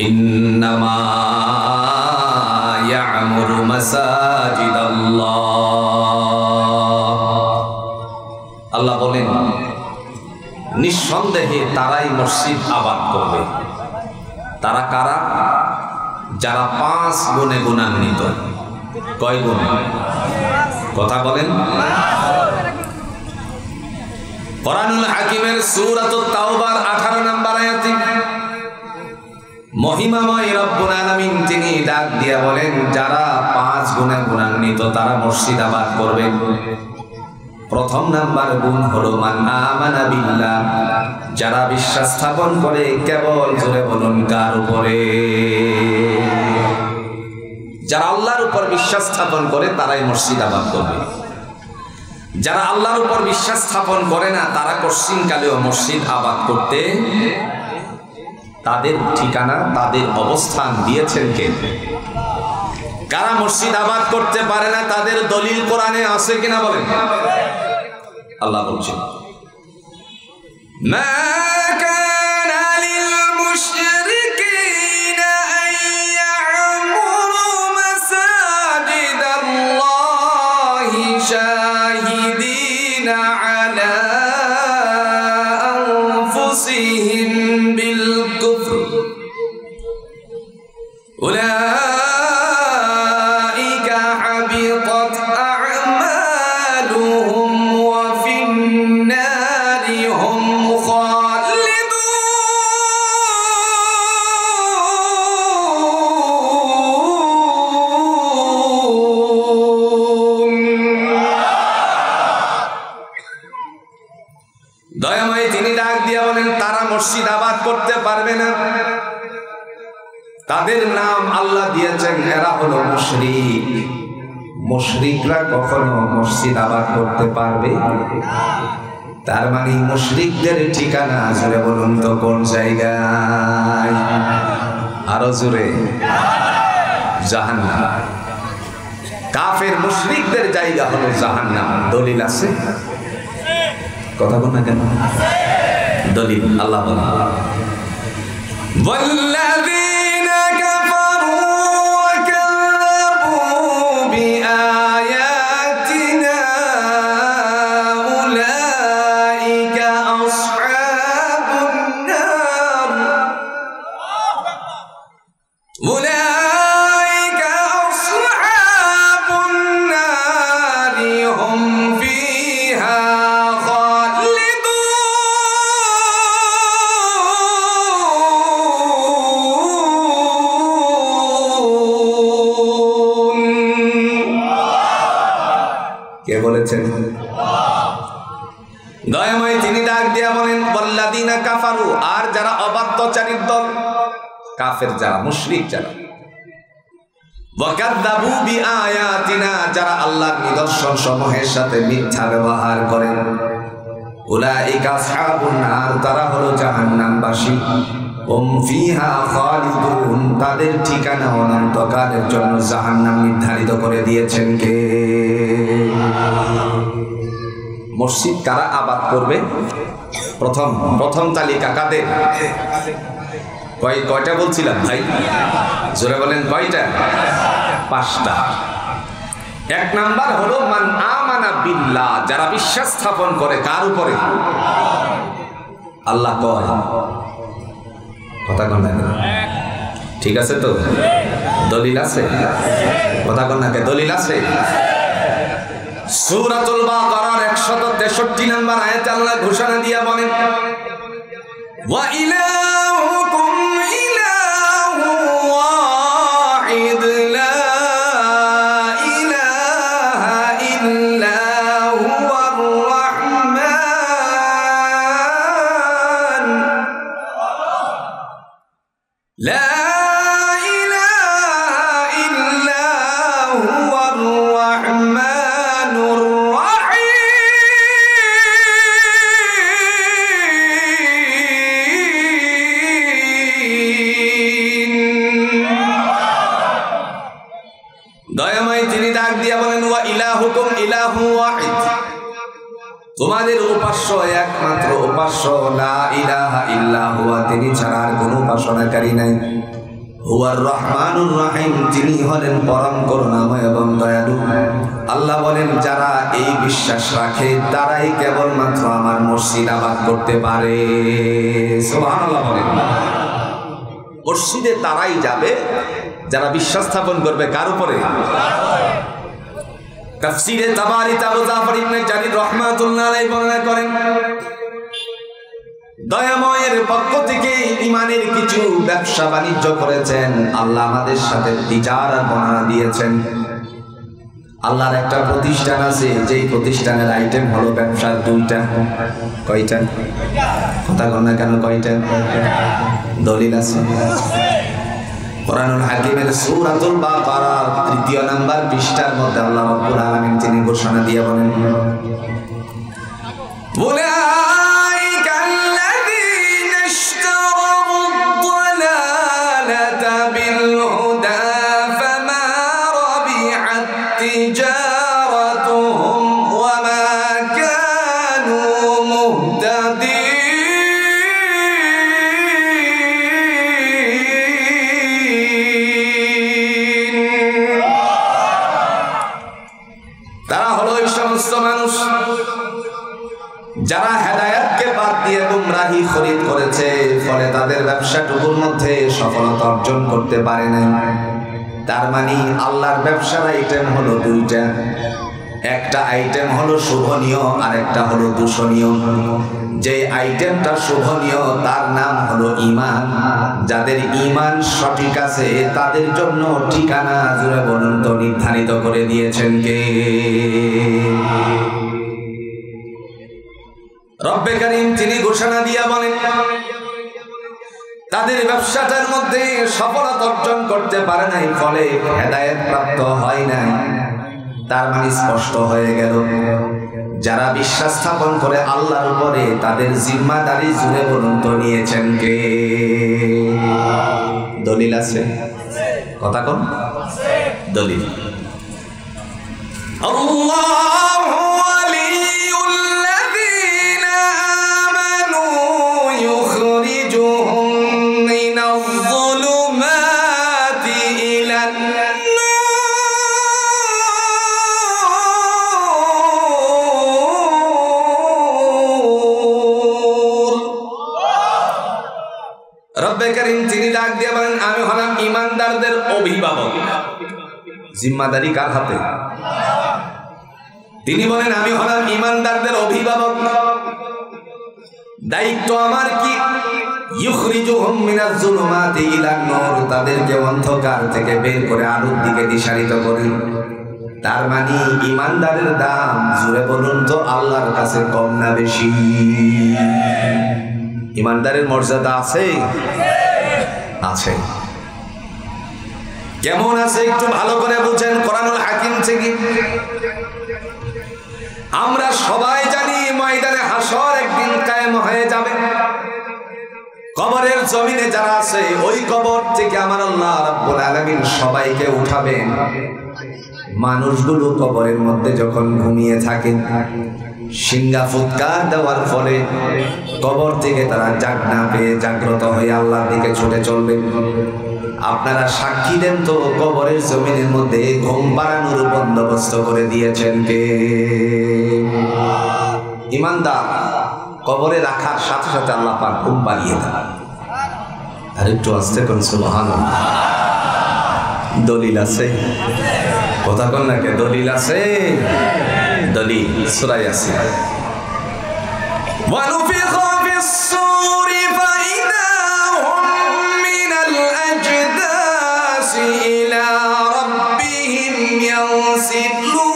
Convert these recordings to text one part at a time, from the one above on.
ইন্নামা ইয়া'মুরু মাসাজিদাল্লাহ। আল্লাহ বলেন নিঃসন্দেহে তারাই মসজিদ আবাদ করবে। তারা কারা? যারা 5 গুণে গুণান্বিত। কয় গুণে? কথা বলেন। কোরআনুল হাকিমের সূরাতুত তাওবার 18 নম্বর আয়াতে মহিমাময় রব্বুল আলামিন তিনি ডাক দিয়া বলেন যারা 5 গুণে গুণান্বিত তারা মসজিদ আবাদ করবে। প্রথম নাম্বার গুণ হলো মান আমানা বিল্লাহ, যারা বিশ্বাস স্থাপন করে। কেবল জোরে বলুন কার উপরে? যারা আল্লাহর উপর বিশ্বাস স্থাপন করে তারাই মসজিদ আবাদ করবে। যারা আল্লাহর উপর বিশ্বাস স্থাপন করে না তারা কশিনকালেও মসজিদ আবাদ করতে, তাদের ঠিকানা তাদের অবস্থান দিয়েছেন কে? কারা মসজিদ আবাদ করতে পারে না তাদের দলিল কোরআনে আছে কিনা বলেন? আল্লাহ বলছেন মা কানা লিল মুশরিকিনা আন ইয়া'মুরু মাসাজিদাল্লাহি শাহিদিনা আলা আনফুসিহিম বিল কুফর উলাইকা হাবিতাত আ'মালুহুম ওয়া ফিন নারি হুম খালিদুন। দয়াময় তিনি ডাক দিয়া বলেন তারা মসজিদ আবাদ করতে পারবে না। তাদের নাম আল্লাহ দিয়েছেন এরা হলো মুশরিক। মুশরিকরা কখনো মসজিদ আবাদ করতে পারবে? তার মানে মুশরিকদের ঠিকানা জোরে বলুন তো কোন জায়গায়? আরো জোরে। জাহান্নাম। কাফের মুশরিকদের জায়গা হলো জাহান্নাম। দলিল আছে? কথা বল না কেন? দলিল আল্লাহ বলেন والذين كفروا وكذبوا بآياتنا أولئك أصحاب النار أولئك أصحاب النار هم فيها বলেছেন দয়াময় তিনি ডাক দিয়া বলেন ওয়াল্লাযিনা কাফারু, আর যারা অবাধ্যচারীর দল, কাফের যারা, মুশরিক যারা, ওয়াকাযযাবু বিআয়াতিনা, যারা আল্লাহর নিদর্শন সমূহের সাথে মিথ্যা ব্যবহার করেন, উলাইকা আসহাবুন নার, তারা হলো জাহান্নামবাসী, হুম ফিহা খালিদুন, তাদের ঠিকানা অনন্তকালের জন্য জাহান্নাম নির্ধারিত করে দিয়েছেন কে? মসজিদ কারা আবাদ করবে? প্রথম তালিকা কাদের? কয়টা বলছিলাম ভাই? জোরে বলেন কয়টা? 5টা। 1 নাম্বার হলো মান আমানা বিল্লাহ, যারা বিশ্বাস স্থাপন করে কার উপরে? আল্লাহ কয়। কথা কন না? ঠিক আছে তো? দলিল আছে? কথা কন না? দলিল আছে? সূরাতুল বাকারার 163 নম্বর আয়াতে আল্লাহ ঘোষণা দিয়া বলেন ওয়া ইলাহুকুম ইলাহু ওয়াহিদ লা ইলাহা ইল্লা হুয়ার রাহমান লা দয়াময় তিনি ডাক দিয়া বলেন ওয়া ইলাহুকুম ইলাহু ওয়াহিদ, তোমাদের উপাস্য একমাত্র উপাস্য, লা ইলাহা ইল্লা হুয়া, তিনি ছাড়া আর কোনো উপাসনাকারী নাই। হুয়ার রহমানুর রহিম, তিনি হলেন পরম করুণাময় এবং দয়ালু। আল্লাহ বলেন যারা এই বিশ্বাস রাখে তারাই কেবলমাত্র আমার মসজিদ আবাদ করতে পারে। সুবহানাল্লাহ বলেন। মসজিদে তারাই যাবে যারা বিশ্বাস স্থাপন করবে কার উপরে? তাফসীরে তাবারিতে আবু জাফর ইবনে জারির রাহমাতুল্লাহ আলাইহি বর্ণনা করেন, দয়াময়ের পক্ষ থেকে ইমানের কিছু ব্যবসা বাণিজ্য করেছেন, আল্লাহ আমাদের সাথে তিজারা বর্ণনা দিয়েছেন। আল্লাহর একটা প্রতিষ্ঠান আছে, যেই প্রতিষ্ঠানের আইটেম হলো ব্যবসার দুইটা। কয়টা? কথা বল না কেন? কয়টা? দলিল আছে। কোরআনুল হাকিমের সূরাতুল বাকারার ৩য় নাম্বার পৃষ্ঠার মধ্যে আল্লাহ রাব্বুল আলামিন তিনি ঘোষণা দিয়ে বলেন, যারা হেদায়েতকে বাদ দিয়ে গুমরাহি খরিদ করেছে, ফলে তাদের ব্যবসাটুকুর মধ্যে সফলতা অর্জন করতে পারে না। তার মানে আল্লাহর ব্যবসার আইটেম হলো দুইটা, একটা আইটেম হলো শুভনীয় আর একটা হলো দূষণীয়। যে আইটেমটা শুভনীয় তার নাম হলো ঈমান। যাদের ঈমান সঠিক আছে তাদের জন্য ঠিকানা জুড়ে বলুন তো নির্ধারিত করে দিয়েছেন কে? রব্বে কারীম তিনি ঘোষণা দিয়া বলেন, তাদের ব্যবসাটার মধ্যে সফলতা অর্জন করতে পারে নাই, ফলে হেদায়েত প্রাপ্ত হয় নাই। তার মানে স্পষ্ট হয়ে গেল যারা বিশ্বাস স্থাপন করে আল্লাহর উপরে তাদের জিম্মাদারি জুড়ে বলুন তো নিয়েছেন কে? দলিল আছে? কথা কোন? দলিল। আল্লাহু রব্বে কারীম তিনি ডাক দিয়ে বলেন, আমি হলাম ঈমানদারদের অভিভাবক। জিম্মাদারি কার হাতে? তিনি বলেন আমি হলাম ঈমানদারদের অভিভাবক, দায়িত্ব আমার কি? ইউখরিজুহুম মিনাজ যুলুমাতি ইলান নূর, তাদেরকে অন্ধকার থেকে বের করে আলোর দিকে দিশারিত করি। তার মানে ঈমানদারের দাম জুড়ে বলুন তো আল্লাহর কাছে কম না বেশি? ঈমানদারের মর্যাদা আছে? আছে। কেমন আছে একটু ভালো করে বুঝেন কোরআনুল হাকিম থেকে। আমরা সবাই জানি ময়দানে হাসর একদিন কায়েম হয়ে যাবে। কবরের জমিনে যারা আছে ওই কবর থেকে আমার আল্লাহ রাব্বুল আলামিন সবাইকে উঠাবেন। মানুষগুলো কবরের মধ্যে যখন ঘুমিয়ে থাকেন, সিংহা ফুৎকার দেওয়ার ফলে কবর থেকে তারা জাগনা পেয়ে জাগ্রত হয়ে আল্লাহর দিকে ছুটে চলবে। আপনারা সাক্ষী দেন তো কবরের জমিনের মধ্যে ঘুম পাড়ানোর বন্দোবস্ত করে দিয়েছেন কে? ঈমানদার কবরে রাখার সাথে সাথে আল্লাহ পাক ঘুম পাড়িয়ে দেন। আর একটু আস্তে করুন সুবহানাল্লাহ। দলিল আছে? কথা কোন না কে? দলিল আছে? দলিল সূরা ইয়াসিন। ওয়ানুফিখা ফিস-সূরি ফাইদা হুম মিনাল আজদাসি ইলা রাব্বিহিম ইয়ানসিলুন।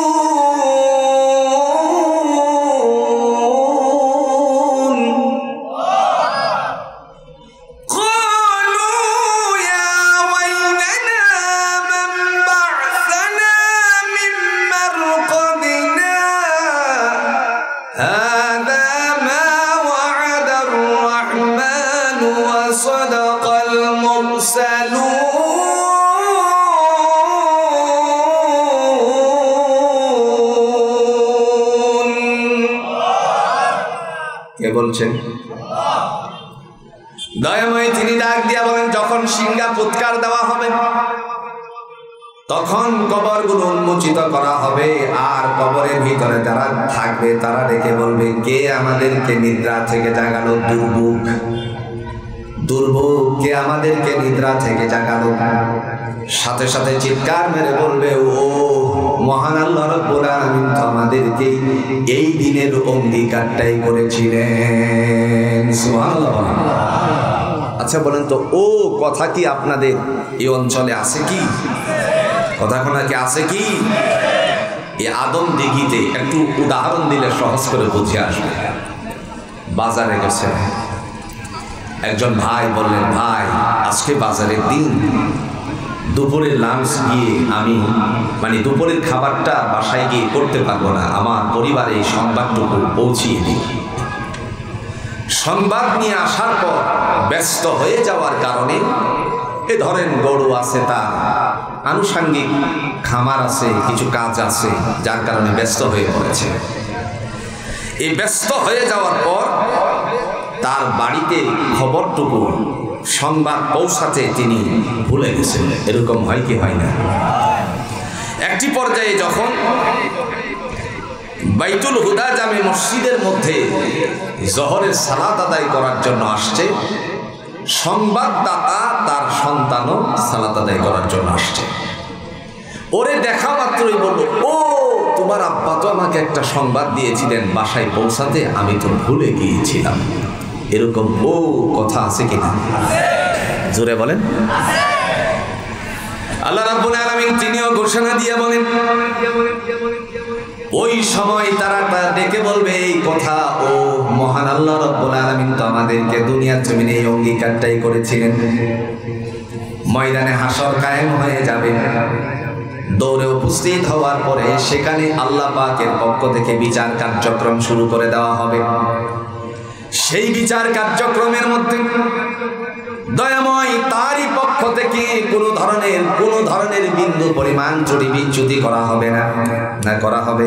কে বলছেন? দয়াময় তিনি ডাক দিয়া বলেন, যখন সিংহা ফুৎকার দেওয়া হবে তখন কবরগুলো উন্মোচিত করা হবে, আর কবরের ভিতরে যারা থাকবে তারা ডেকে বলবে, কে আমাদেরকে নিদ্রা থেকে জাগালো? দুর্ভোগ, দুর্ভোগ, কে আমাদেরকে নিদ্রা থেকে জাগালো? সাথে সাথে চিৎকার মেরে বলবে, ও মহান আল্লাহ রাব্বুল আলামিন তো আমাদেরকে এই দিনের অঙ্গীকারটাই করেছিলেন। সুবহানাল্লাহ। আচ্ছা বলেন তো, ও কথা কি আপনাদের এই অঞ্চলে আছে কি? কথা কোনা কি আছে কি? এই আদম দিঘিতে একটু উদাহরণ দিলে সহজ করে বুঝে আসবে। বাজারে গেছে একজন ভাই, বললেন, ভাই আজকে বাজারের দিন, দুপুরের লাঞ্চ গিয়ে আমি দুপুরের খাবারটা বাসায় গিয়ে করতে পারবো না, আমার পরিবারে এই সংবাদটুকু পৌঁছিয়ে দিই। সংবাদ নিয়ে আসার পর ব্যস্ত হয়ে যাওয়ার কারণে, এ ধরেন গরু আছে, তার আনুষঙ্গিক খামার আছে, কিছু কাজ আছে, যার কারণে ব্যস্ত হয়ে পড়েছে। এই ব্যস্ত হয়ে যাওয়ার পর তার বাড়িতে খবরটুকু সংবাদ পৌঁছাতে তিনি ভুলে গেছেন। এরকম হয় কি হয় না? একটি পর্যায়ে যখন বাইতুল হুদা জামে মসজিদের মধ্যে জোহরের সালাত আদায় করার জন্য আসছে, সংবাদদাতা তার সন্তানও সালাত আদায় করার জন্য আসছে। ওরে দেখা মাত্রই বলল, ও তোমার আব্বা তো আমাকে একটা সংবাদ দিয়েছিলেন বাসায় পৌঁছাতে, আমি তো ভুলে গিয়েছিলাম। এরকম ও কথা আছে কিনা? জোরে বলেন। আল্লাহ রাব্বুল আলামিন তিনিও ঘোষণা দিয়ে বলেন, ওই সময় তারা ডেকে বলবে এই কথা, ও মহান আল্লাহ রাব্বুল আলামিন তো আমাদেরকে দুনিয়ার জমিনে এই অঙ্গীকারটাই করেছিলেন। ময়দানে হাসর কায়েম হয়ে যাবে। দৌড়ে উপস্থিত হওয়ার পরে সেখানে আল্লাহ পাকের পক্ষ থেকে বিচার কার্যক্রম শুরু করে দেওয়া হবে। সেই বিচার কার্যক্রমের মধ্যে দয়াময় তারই পক্ষ থেকে কোনো ধরনের বিন্দু পরিমাণ চুরি বিচ্যুতি করা হবে না। করা হবে।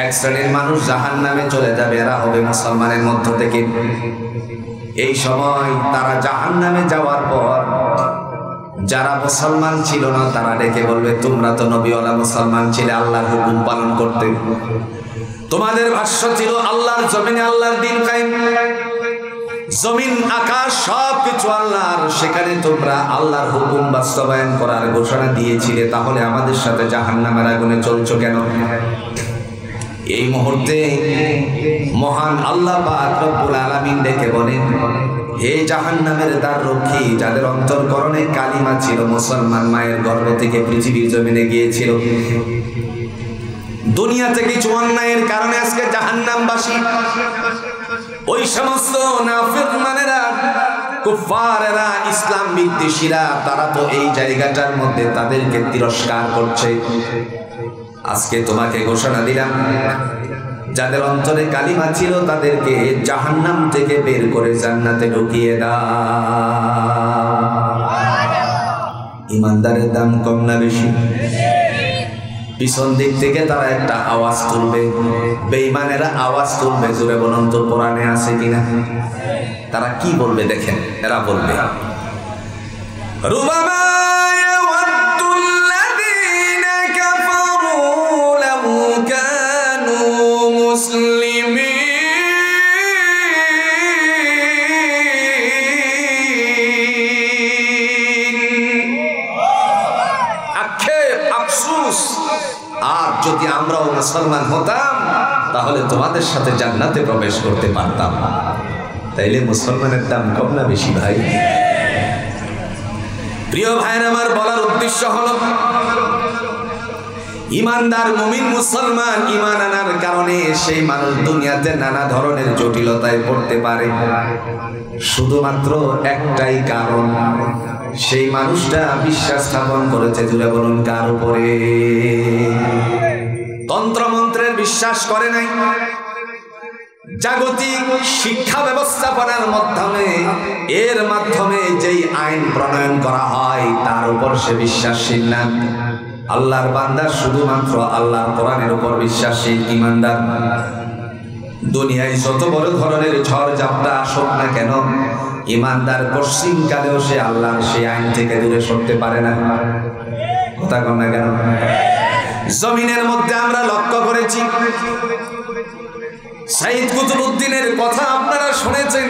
এক শ্রেণীর মানুষ জাহান্নামে চলে যাবে, এরা হবে মুসলমানের মধ্য থেকে। এই সময় তারা জাহান্নামে যাওয়ার পর যারা মুসলমান ছিল না তারা ডেকে বলবে, তোমরা তো নবীওয়ালা মুসলমান ছিলে, আল্লাহর হুকুম পালন করতে, তোমাদের ভাষ্য ছিল আল্লাহর জমিনে আল্লাহর দিন কায়েম, জমিন আকাশ সব কিছু আল্লাহর, সেখানে তোমরা আল্লাহর হুকুম বাস্তবায়ন করার ঘোষণা দিয়েছিলে, তাহলে আমাদের সাথে জাহান্নামের আগুনে চলছো কেন? এই মুহূর্তে মহান আল্লাহ পাক রব্বুল আলামিন ডেকে বলেন, হে জাহান্নামের দ্বার রক্ষী, যাদের অন্তরকরণে কালিমা ছিল, মুসলমান মায়ের গর্ভ থেকে পৃথিবীর জমিনে গিয়েছিল, দুনিয়াতে কিছু অন্যায়ের কারণে আজকে জাহান্নামবাসী, ওই সমস্ত নাফিকমানেরা, কুফফারেরা, ইসলাম বিদ্বেষীরা, তারা তো এই জায়গাটার মধ্যে তাদেরকে তিরস্কার করছে। আজকে তোমাকে ঘোষণা দিলাম, যাদের অন্তরে কালিমা ছিল তাদেরকে জাহান্নাম থেকে বের করে জান্নাতে ঢুকিয়ে দাও। ইমানদারের দাম কম না বেশি? পিছন দিক থেকে তারা একটা আওয়াজ তুলবে, বেঈমানেরা আওয়াজ তুলবে, জোরে বলুন তো কোরআনে আছে কিনা? তারা কি বলবে দেখেন, এরা বলবে, রুবামা ইয়াওয়াদ্দুল্লাযীনা কাফারু লাউ কানু মুসলিমিন, আক্ষেপ আফসোস, আর যদি আমরাও মুসলমান হতাম তাহলে তোমাদের সাথে জান্নাতে প্রবেশ করতে পারতাম। তাইলে মুসলমানের দাম কম না বেশি ভাই? প্রিয় ভাইরা আমার, বলার উদ্দেশ্য হলো ইমানদার মুমিন মুসলমান ইমান আনার কারণে সেই মানুষ দুনিয়াতে নানা ধরনের জটিলতায় পড়তে পারে, শুধুমাত্র একটাই কারণ, সেই মানুষটা বিশ্বাস স্থাপন করেছে, জুড়ে বলুন কার উপরে? তন্ত্রমন্ত্রের বিশ্বাস করে নাই, জাগতিক শিক্ষা ব্যবস্থাপনার মাধ্যমে, এর মাধ্যমে যেই আইন প্রণয়ন করা হয় তার উপর সে বিশ্বাসশীল না। আল্লাহর বান্দা শুধুমাত্র আল্লাহর কোরআনের উপর বিশ্বাসী ইমানদার। দুনিয়ায় যত বড় ধরনের ঝড় ঝাপটা আসুক না কেন, ইমানদার পশ্চিম কালেও সে আল্লাহর সেই আইন থেকে দূরে সরতে পারে না। কথা কন না কেন? জমিনের মধ্যে আমরা লক্ষ্য করেছি, সাইদ কুতুবউদ্দিনের কথা আপনারা শুনেছেন।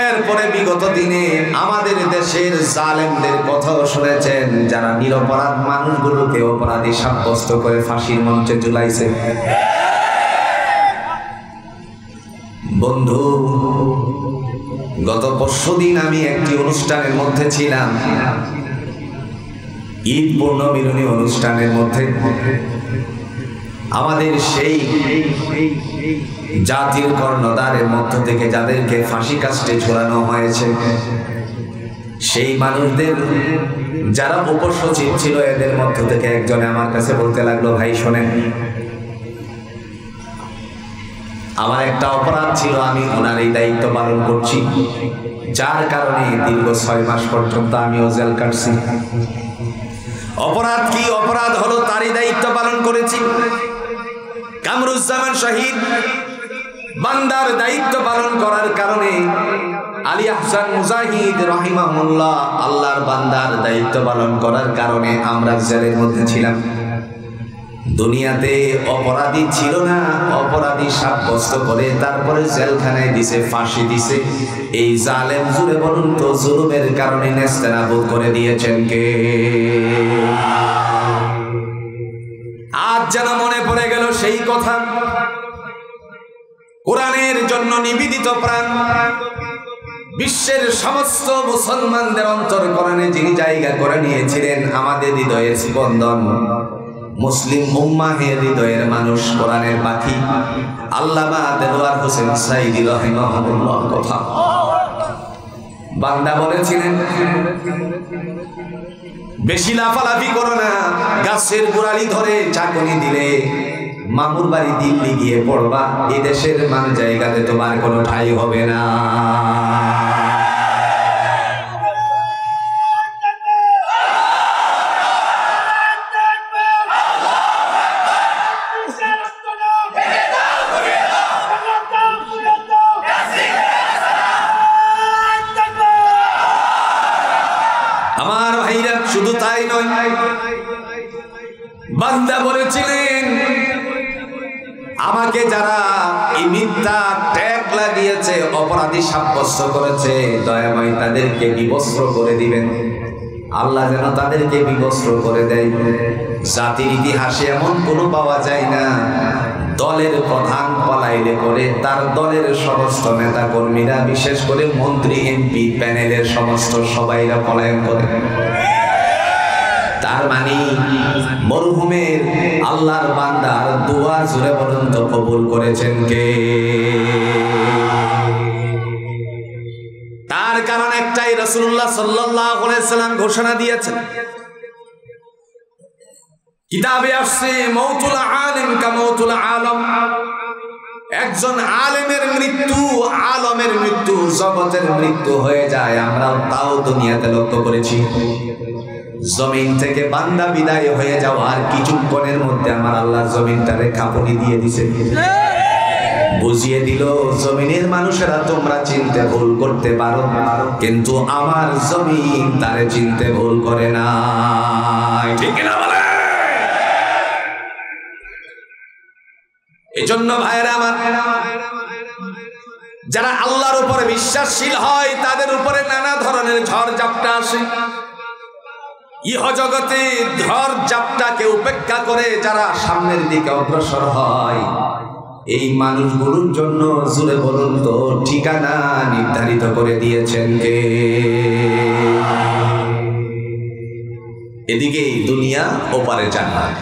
এরপরে বিগত দিনে আমাদের দেশের জালেমদের কথাও শুনেছেন, যারা নিরপরাধ মানুষগুলোকে অপরাধী সাব্যস্ত করে ফাঁসির মঞ্চে ঝুলাইছে। বন্ধু, গত পরশুদিন আমি একটি অনুষ্ঠানের মধ্যে ছিলাম, ঈদ পূর্ণমিলনী অনুষ্ঠানের মধ্যে। আমাদের সেই জাতির কর্ণধারের মধ্য থেকে যাদেরকে ফাঁসি কাস্টে ঝোলানো হয়েছে, সেই মানুষদের যারা উপসচিব ছিল, এদের মধ্য থেকে একজনে আমার কাছে বলতে লাগলো, ভাই শোনেন, আমার একটা অপরাধ ছিল, আমি ওনার এই দায়িত্ব পালন করছি, যার কারণে দীর্ঘ 6 মাস পর্যন্ত আমিও জেল কাটছি। অপরাধ কি? অপরাধ হলো তারই দায়িত্ব পালন করেছি। কামরুজ্জামান শহীদ বান্দার দায়িত্ব পালন করার কারণে, আলী আহসান মুজাহিদ রাহিমাহুল্লাহ আল্লাহর বান্দার দায়িত্ব পালন করার কারণে আমরা জেলের মধ্যে ছিলাম। দুনিয়াতে অপরাধী ছিল না, অপরাধী সাব্যস্ত করে তারপরে জেলখানায় দিছে, ফাঁসি দিছে। এই জালেম জুড়ে বলুন তো, জুলুমের কারণে নেস্তানাবুদ করে দিয়েছেন কে? আজ যেন মনে পড়ে গেল সেই কথা, কোরআনের জন্য নিবেদিত প্রাণ, বিশ্বের সমস্ত মুসলমানদের অন্তর কোরআনে যিনি জায়গা করে নিয়েছিলেন, আমাদের হৃদয়ের স্পন্দন, মুসলিম উম্মাহের হৃদয়ের মানুষ, কোরআনের পাখি আল্লামা দেলোয়ার হোসেন সাঈদী রাহিমাহুল্লাহ কথা বান্দা বলেছিলেন, বেশি লাফালাফি করো না, গাছের গোড়ালি ধরে চাকুনি দিলে মামুর বাড়ি দিল্লি গিয়ে পড়বা, এই দেশের মান জায়গাতে তোমার কোনো ঠাঁই হবে না। আমার ভাইরা, শুধু তাই নয়, বান্দা বলেছিলেন, আমাকে যারা এই মিথ্যা ট্যাগ লাগিয়েছে, অপরাধী সাব্যস্ত করেছে, দয়াময় তাদেরকে বিবস্ত্র করে দিবেন। আল্লাহ যেন তাদেরকে বিবস্ত্র করে দেয়। জাতির ইতিহাসে এমন কোনো পাওয়া যায় না, দলের প্রধান পলাইলে করে তার দলের সমস্ত নেতা কর্মীরা, বিশেষ করে মন্ত্রী এমপি প্যানেলের সমস্ত সবাইরা পলায়ন করে। তার মানে মরহুমের আল্লাহর বান্দার দোয়া জুড়ে পর্যন্ত কবুল করেছেন কে? তার কারণ একটাই, রাসূলুল্লাহ সাল্লাল্লাহু আলাইহি সাল্লাম ঘোষণা দিয়েছেন, কিতাবে আসছে, মৌতুল আলিম কা মৌতুল আলম। একজন আলেমের মৃত্যু, আলমের মৃত্যু, জগতের মৃত্যু হয়ে যায়, আমরা তাও দুনিয়াতে লক্ষ্য করেছি। জমিন থেকে বান্দা বিদায় হয়ে যাওয়ার কিছুক্ষণের মধ্যে আমার আল্লাহ জমিনটারে কাঁপুনি দিয়ে দিছে, বুঝিয়ে দিল, জমিনের মানুষেরা তোমরা চিনতে ভুল করতে পারো, কিন্তু আমার জমিন তারে চিনতে ভুল করে না। ঠিক না বলে? এজন্য ভাইরা আমার, যারা আল্লাহর উপরে বিশ্বাসশীল হয়, তাদের উপরে নানা ধরনের ঝড় ঝাপটা আসে। ইহ জগতে ঝড় ঝাপটাকে উপেক্ষা করে যারা সামনের দিকে অগ্রসর হয়, এই মানুষগুলোর জন্য জুড়ে বলুন তো, ঠিকানা নির্ধারিত করে দিয়েছেন কে? এদিকে দুনিয়া, ওপারে জান্নাত।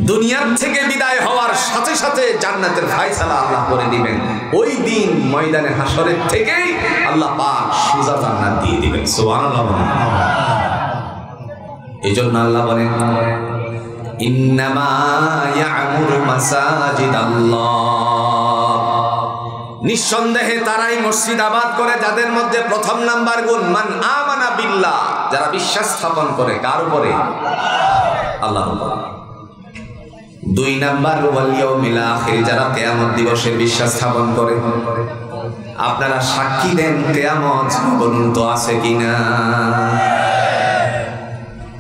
দুনিয়ার থেকে বিদায় হওয়ার সাথে সাথে জান্নাতের ফয়সালা আল্লাহ করে দিবেন। ওই দিন ময়দানে হাসরের থেকেই আল্লাহ পাক সুজা জান্নাত দিয়ে দিবেন। সুবহানাল্লাহ। এজন্য আল্লাহ বলেন, ইন্নামা ইয়া'মুরু মাসাজিদাল্লাহ, নিঃসন্দেহে তারাই মসজিদ আবাদ করে যাদের মধ্যে প্রথম নাম্বার গুণ মান আমানা বিল্লাহ, যারা বিশ্বাস স্থাপন করে কার উপরে? আল্লাহর উপরে। দুই নাম্বার ওয়াল ইয়াউমিল আখির, যারা কিয়ামত দিবসের বিশ্বাস স্থাপন করে। আপনারা সাক্ষী দেন কিয়ামত, বলুন তো আছে কিনা?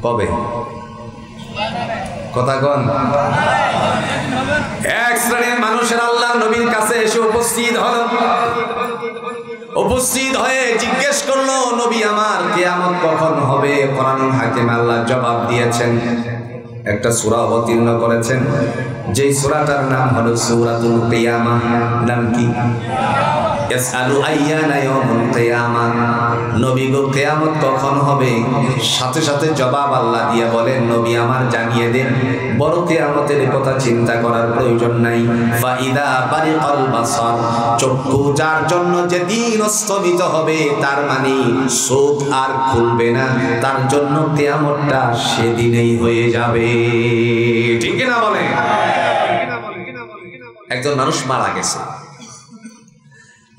কবে? কথা কোন? এক শ্রেণীর মানুষের আল্লাহর নবীর কাছে এসে উপস্থিত হলো, উপস্থিত হয়ে জিজ্ঞেস করলো, নবী আমার কিয়ামত কখন হবে? কোরআনুল হাকিম আল্লাহ জবাব দিয়েছেন, একটা সূরা অবতীর্ণ করেছেন, যেই সূরাটার নাম হলো সূরাতুল কিয়ামাহ। নাম কি? ইয়াসআলু আইয়ানা ইয়াউমুল কিয়ামাহ। নবী গো কিয়ামত কখন হবে? সাথে সাথে জবাব আল্লাহ দিয়ে বলেন, নবী আমার জানিয়ে দেন, বড় কিয়ামতের কথা চিন্তা করার প্রয়োজন নাই। ফাইদা বারিকাল বাসার, চক্ষু যার জন্য যেদিন স্থগিত হবে, তার মানে চোখ আর খুলবে না, তার জন্য কিয়ামতটা সেদিনেই হয়ে যাবে। ঠিক না বলে? একজন মানুষ মারা গেছে,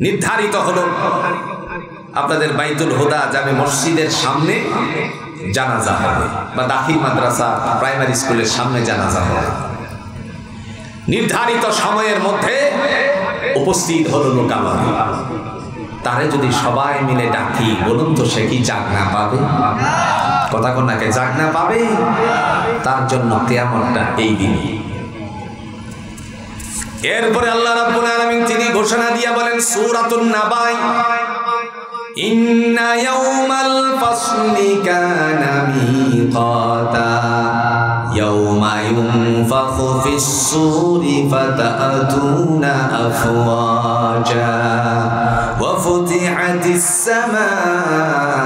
নির্ধারিত হলো আপনাদের বাইতুল হুদা জামে মসজিদের সামনে জানাজা হবে, বা দাখিল মাদ্রাসা প্রাইমারি স্কুলের সামনে জানাজা হবে। নির্ধারিত সময়ের মধ্যে উপস্থিত হলো লোকালয়। তারে যদি সবাই মিলে ডাকি, বলুন তো সে কি জাগনা পাবে? কথা কন্যাকে জাগনা পাবে? তার জন্য কিয়ামতটা এই দিন। এরপরে আল্লাহ রাব্বুল আলামিন তিনি ঘোষণা দিয়ে বলেন সূরাতুন নাবাই, ইন্না ইয়াউমাল ফাসলি কানা মিকাতা ইয়াউমা ইউনফাখু ফিস সূরি ফাতাতুনা আফওয়াজা ওয়া ফুতিহাতিস সামাউ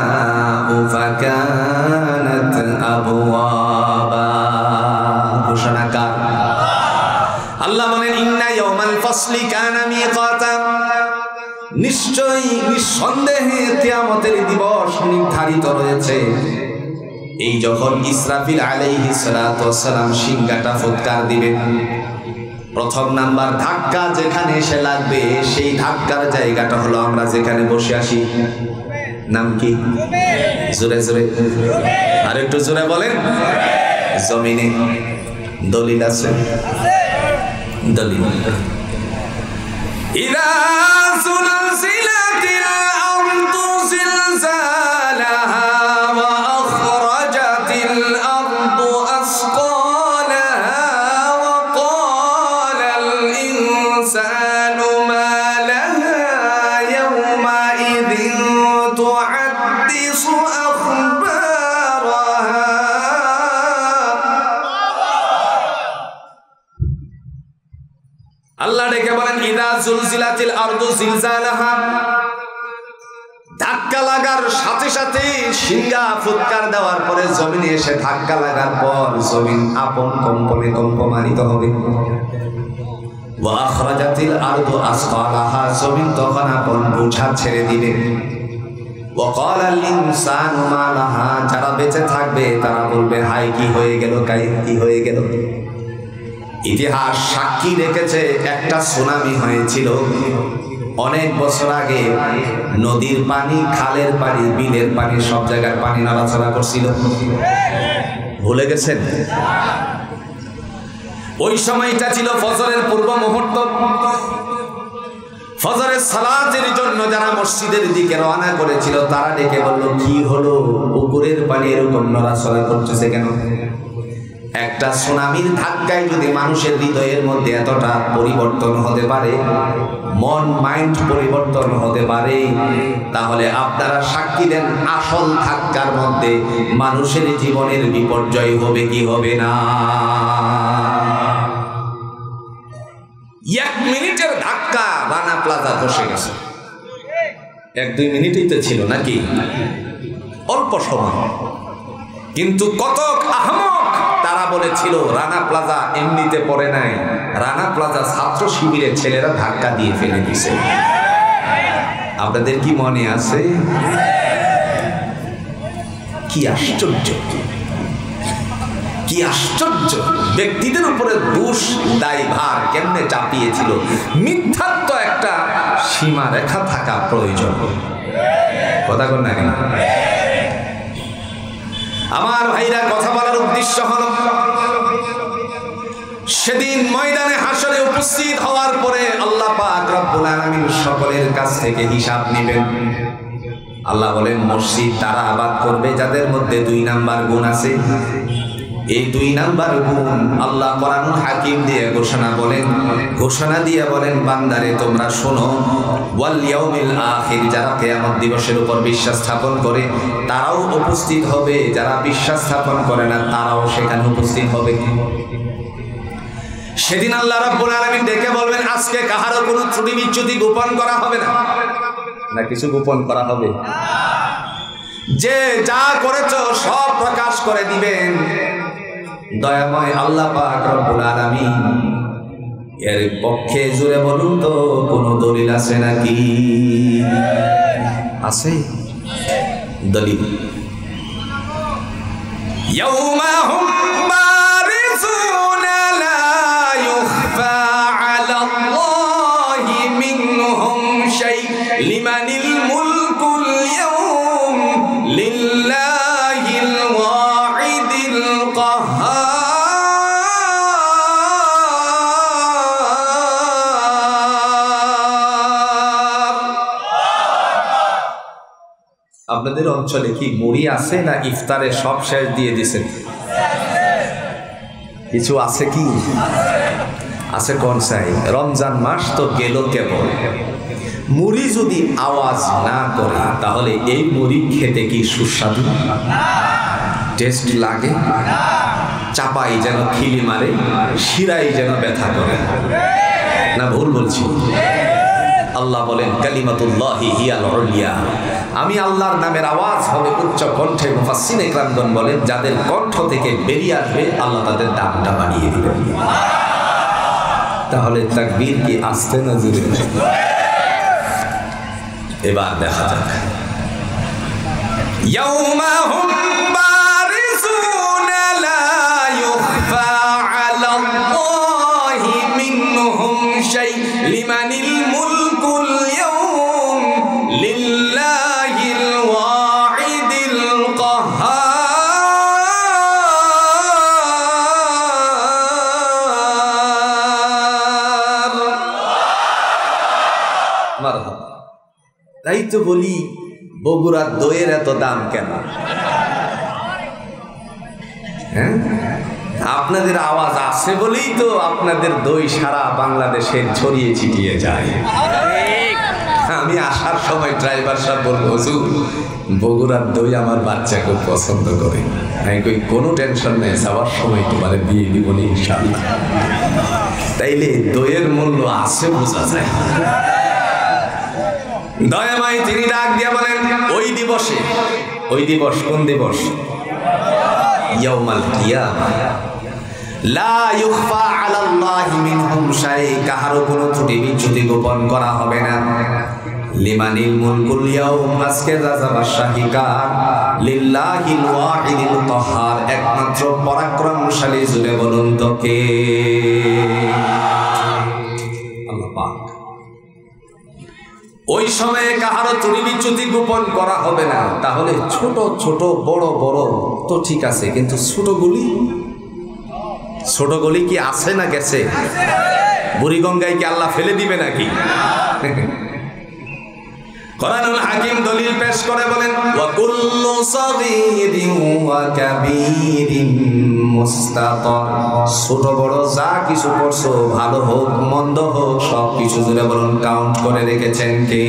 ফাকানাত আবওয়াবা। ঘোষণাকার আল্লাহ বলেন, ইন্না ইয়াউমাল ফাসলি কানা মিকাতা, নিশ্চয়ই নিঃসন্দেহে কিয়ামতের দিবস নির্ধারিত রয়েছে। এই যখন ইসরাফিল আলাইহিস সালাতু ওয়াস সালাম সিংহাটা ফুৎকার দিবেন, প্রথম নাম্বার ধাক্কা যেখানে এসে লাগবে, সেই ধাক্কার জায়গাটা হলো আমরা যেখানে বসে আছি। নাম কি? জোরে জোরে, আর একটু জোরে বলেন। জমিনে। দলিল আছে? দলিল, ইযা সুলসিলাতিল আরদু জিলজালাহা ওয়া আখরাজাতিল আরদু আসকালাহা ওয়া ক্বালাল ইনসানু মা লাহা ইয়াওমা ইযিন তুহাদ্দিসু আখবারাহা। আল্লাহ ডেকে বলেন, ইযা জুলজিলাতিল আরদু জিলজালাহা, ধাক্কা লাগার সাথে সাথে সিংহা ফুৎকার দেওয়ার পরে জমিনে এসে ধাক্কা লাগার পর জমিন আপন কম্পনে কম্পমানিত হবে। ওয়া আখরাজাতিল আরদু আসকালাহা, জমিন তখন আপন বোঝা ছেড়ে দিবে। ওয়া ক্বালাল ইনসানু মা লাহা, যারা বেঁচে থাকবে তারা বলবে, হায় কি হয়ে গেল, কি হয়ে গেল। ইতিহাস সাক্ষী রেখেছে একটা সুনামি হয়েছিল অনেক বছর আগে। নদীর পানি, খালের পানি, বিলের পানি, সব জায়গার পানি নড়াচড়া করছিল। ভুলে গেছেন? ওই সময়টা ছিল ফজরের পূর্ব মুহূর্ত। ফজরের সালাতের জন্য যারা মসজিদের দিকে রওনা করেছিল, তারা ডেকে বলল, কি হলো, পুকুরের পানি এরকম নড়াচড়া করতেছে কেন? একটা সুনামির ধাক্কায় যদি মানুষের হৃদয়ের মধ্যে এতটা পরিবর্তন হতে পারে, মন মাইন্ড পরিবর্তন হতে পারে, তাহলে আপনারা সাক্ষী দেন আসল ধাক্কার মধ্যে মানুষের জীবনের বিপর্যয় হবে কি হবে না? 1 মিনিটের ধাক্কা রানা প্লাজা বসে গেছে। 1-2 মিনিটই তো ছিল নাকি? অল্প সময়। কিন্তু কত আহমক তারা বলেছিল রানা প্লাজা এমনিতে পড়ে নাই, রানা প্লাজা ছাত্র শিবিরের ছেলেরা ধাক্কা দিয়ে ফেলে দিয়েছে। আপনাদের কি মনে আছে? কি আশ্চর্য, কি আশ্চর্য! ব্যক্তিদের উপরে দোষ দায়ভার কেমনে চাপিয়েছিল। মিথ্যাত্ব একটা সীমা রেখা থাকা প্রয়োজন। কথা কন না কেন? আমার ভাইরা, কথা বলার উদ্দেশ্য হলো সেদিন ময়দানে হাসরে উপস্থিত হওয়ার পরে আল্লাহ পাক রব্বুল আলামিন সকলের কাছ থেকে হিসাব নেবেন। আল্লাহ বলেন মসজিদ তারা আবাদ করবে যাদের মধ্যে 2 নাম্বার গুণ আছে। এই 2 নাম্বার গুণ আল্লাহ কোরআনুল হাকিম দিয়ে ঘোষণা দিয়ে বলেন বান্দারে তোমরা শোনো, ওয়াল ইয়াউমিল আখির, যারা কিয়ামত দিবসের উপর বিশ্বাস স্থাপন করে তারাও উপস্থিত হবে, যারা বিশ্বাস স্থাপন করে না তারাও সেখানে উপস্থিত হবে। সেদিন আল্লাহ রাব্বুল আলামিন ডেকে বলবেন আজকে কাহারও কোনো ত্রুটি বিচ্যুতি গোপন করা হবে না, না কিছু গোপন করা হবে, যে যা করেছো সব প্রকাশ করে দিবেন। দয়াময় আল্লাহ পাক রব্বুল আলামিন এর পক্ষে জোরে বলুন তো কোনো দলিল আছে নাকি? আছে দলিল। ইয়াউমা হুম বারিজুনা লা ইউখফা আলাল্লাহি মিনহুম শাই লিমানিল মুলকুল ইয়াউম লিল্লাহিল ওয়াহিদিল কাহ্হার। আপনাদের অঞ্চলে কি মুড়ি আছে না ইফতারে সব শেষ দিয়ে দিছেন? কিছু আছে কি? আছে কোন চাই? রমজান মাস তো গেল কেবল, মুড়ি যদি আওয়াজ না করে তাহলে এই মুড়ি খেতে কি সুস্বাদু টেস্ট লাগে? চাপাই যেন খিলি মারে, শিরাই যেন ব্যথা করে, না ভুল বলছি? আল্লাহ বলেন কালিমাতুল্লাহি হিয়াল উলিয়া, আমি আল্লাহর নামের আওয়াজ হবে উচ্চ কণ্ঠে। মুফাসসির ইকরামগণ বলেন যাদের কণ্ঠ থেকে বেরিয়ে আসবে আল্লাহ তাদের দামটা বাড়িয়ে দিবেন। তাহলে তাকবীর কি আস্তে না জোরে? এবার দেখা যাক। ইয়াউমা হুম বারিজুনা লা ইউখফা আলাল্লাহি মিনহুম শাই লিমানিল মুলকুল ইয়াউম লিল্লাহিল ওয়াহিদিল কাহ্হার। মারহাবা। তাই তো বলি বগুড়ার দইয়ের এত দাম কেন? হ্যাঁ, আপনাদের আওয়াজ আছে বলেই তো আপনাদের দই সারা বাংলাদেশে ছড়িয়ে ছিটিয়ে যায়। আমি আসার সময় ড্রাইভার সাহেব বলবো হুজুর বগুড়ার দই আমার বাচ্চা খুব পছন্দ করে। আমি কই কোনো টেনশন নেই, যাওয়ার সময় তোমার দিয়ে দিব ইনশাআল্লাহ। তাইলে দইয়ের মূল্য আছে বোঝা যায়। দয়াময় তিনি ডাক দিয়া বলেন ওই দিবসে, ওই দিবস কোন দিবস? ইয়াউমাল কিয়ামা, লা ইউখফা আলাল্লাহি মিনহুম শাই, কাহারও কোনো ত্রুটি বিচ্যুতি গোপন করা হবে না। লিমানিল মুলকুল ইয়াউম, আজকে রাজা বাদশাহী কার? লিল্লাহিল ওয়াহিদিল কাহ্হার, একমাত্র পরাক্রমশালী। জুড়ে বলুন তো কে? আল্লাহ পাক। ওই সময়ে কাহারও ত্রুটি বিচ্যুতি গোপন করা হবে না। তাহলে ছোট ছোট বড় বড় তো ঠিক আছে, কিন্তু ছোটগুলি কি আছে না গেছে? বুড়িগঙ্গায় কি আল্লাহ ফেলে দিবে নাকি? কোরআনুল হাকিম দলিল পেশ করে বলেন ওয়া কুল্লু সাগীরিন ওয়া কাবীরিন মুস্তাতার, ছোট বড় যা কিছু করছো ভালো হোক মন্দ হোক সব কিছু জুড়ে বলুন কাউন্ট করে রেখেছেন কে?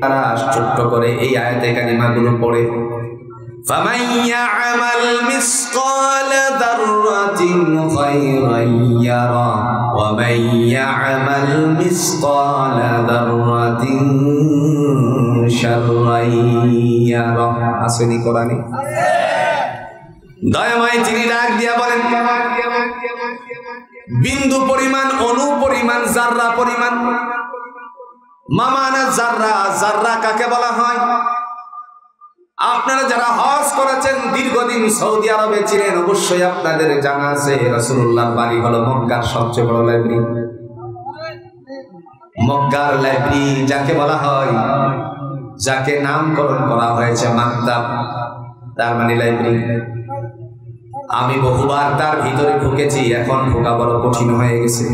তারা ছোট্ট করে এই আয়াতে কারিমাগুলো পড়ে فَمَنْ يَعْمَلْ مِثْقَالَ ذَرَّةٍ خَيْرًا يَرَهُ وَمَنْ يَعْمَلْ مِثْقَالَ ذَرَّةٍ شَرًّا يَرَهُ। আসেনি কোরআনে? দয়াময় তিনি ডাক দিয়া বলেন বিন্দু পরিমাণ, অণু পরিমাণ, জাররা পরিমাণ। মামানা জাররা, জাররা কাকে বলা হয়? আপনারা যারা হজ করেছেন, দীর্ঘদিন সৌদি আরবে ছিলেন, অবশ্যই আপনাদের জানা আছে রাসূলুল্লাহর বাড়ি হলো মক্কার সবচেয়ে বড় লাইব্রেরি। মক্কার লাইব্রেরি যাকে বলা হয়, যাকে নামকরণ করা হয়েছে মাকতাব, তার মানে লাইব্রেরি। আমি বহুবার তার ভিতরে ঢুকেছি, এখন ঢোকা বড় কঠিন হয়ে গেছে।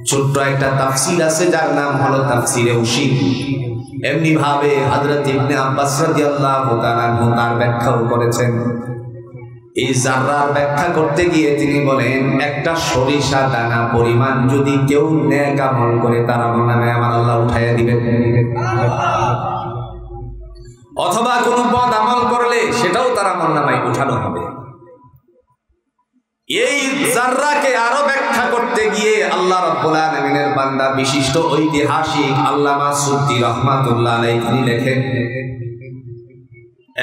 ছোট্ট একটা তাফসীর আছে যার নাম হলো তাফসীরে উশির। এমনি ভাবে হযরত ইবনে আব্বাস রাদিয়াল্লাহু তাআলা তার ব্যাখ্যাও করেছেন। এই জাররার ব্যাখ্যা করতে গিয়ে তিনি বলেন, একটা সরিষা দানা পরিমাণ যদি কেউ নেক আমল করে তার আমলনামে আমার আল্লাহ উঠাইয়া দিবেন। অথবা কোনো বদ আমল করলে সেটাও তার আমলনামায় উঠানো হবে। এই জাররাকে আরো ব্যাখ্যা করতে গিয়ে আল্লাহ রাব্বুল আলামিনের বান্দা বিশিষ্ট ঐতিহাসিক আল্লামা সুদ্দী রাহমাতুল্লাহ আলাইহি তিনি লেখেন,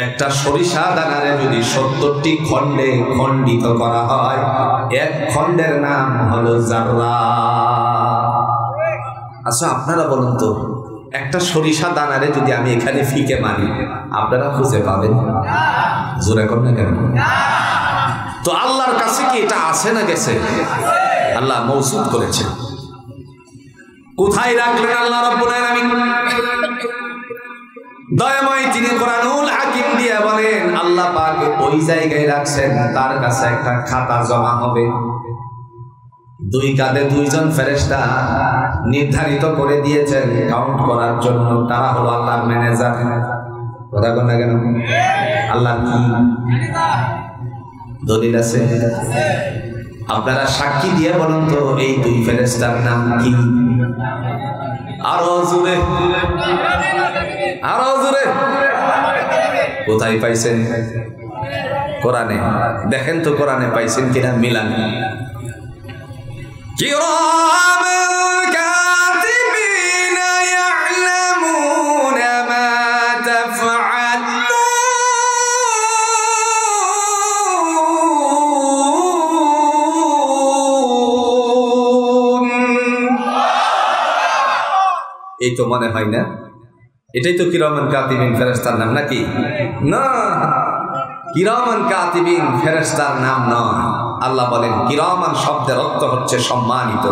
একটা সরিষা দানারে যদি 70টি খণ্ডে খণ্ডিত করা হয়, এক খণ্ডের নাম হলো জাররা। আচ্ছা আপনারা বলুন তো, একটা সরিষা দানারে যদি আমি এখানে ফিকে মারি, আপনারা খুঁজে পাবেন? জোরে কর না কেন? তো আল্লাহর কাছে কি এটা আছে না গেছে? আল্লাহ মওজুদ করেছেন। কোথায় রাখলেন আল্লাহ রাব্বুল আলামিন? দয়াময় তিনি কোরআনুল হাকিম দিয়ে বলেন, আল্লাহ পাক ওই জায়গায় রাখছেন, তার কাছে একটা খাতা জমা হবে। দুই কাঁধে দুইজন ফেরেশতা নির্ধারিত করে দিয়েছেন কাউন্ট করার জন্য। তারা হলো আল্লাহর ম্যানেজার। কথা বল না কেন? আল্লাহ কি দলিল আছে? আপনারা সাক্ষী দিয়ে বলুন তো, এই দুই ফেরেশতার নাম কি? আরো জোরে, আরো জোরে। কোথায় পাইছেন? কোরআনে। দেখেন তো কোরআনে পাইছেন কিনা, মিলান। কিরামান কাতিবিনা ইয়ালামুনা মা তাফআলুন। এই তো মনে হয় না, এটাই তো কিরামান কাতিবিন ফেরেশতার নাম নাকি? না, কিরামান কাতিবিন ফেরেশতার নাম নয়। আল্লাহ বলেন কিরামান শব্দের অর্থ হচ্ছে সম্মানিত,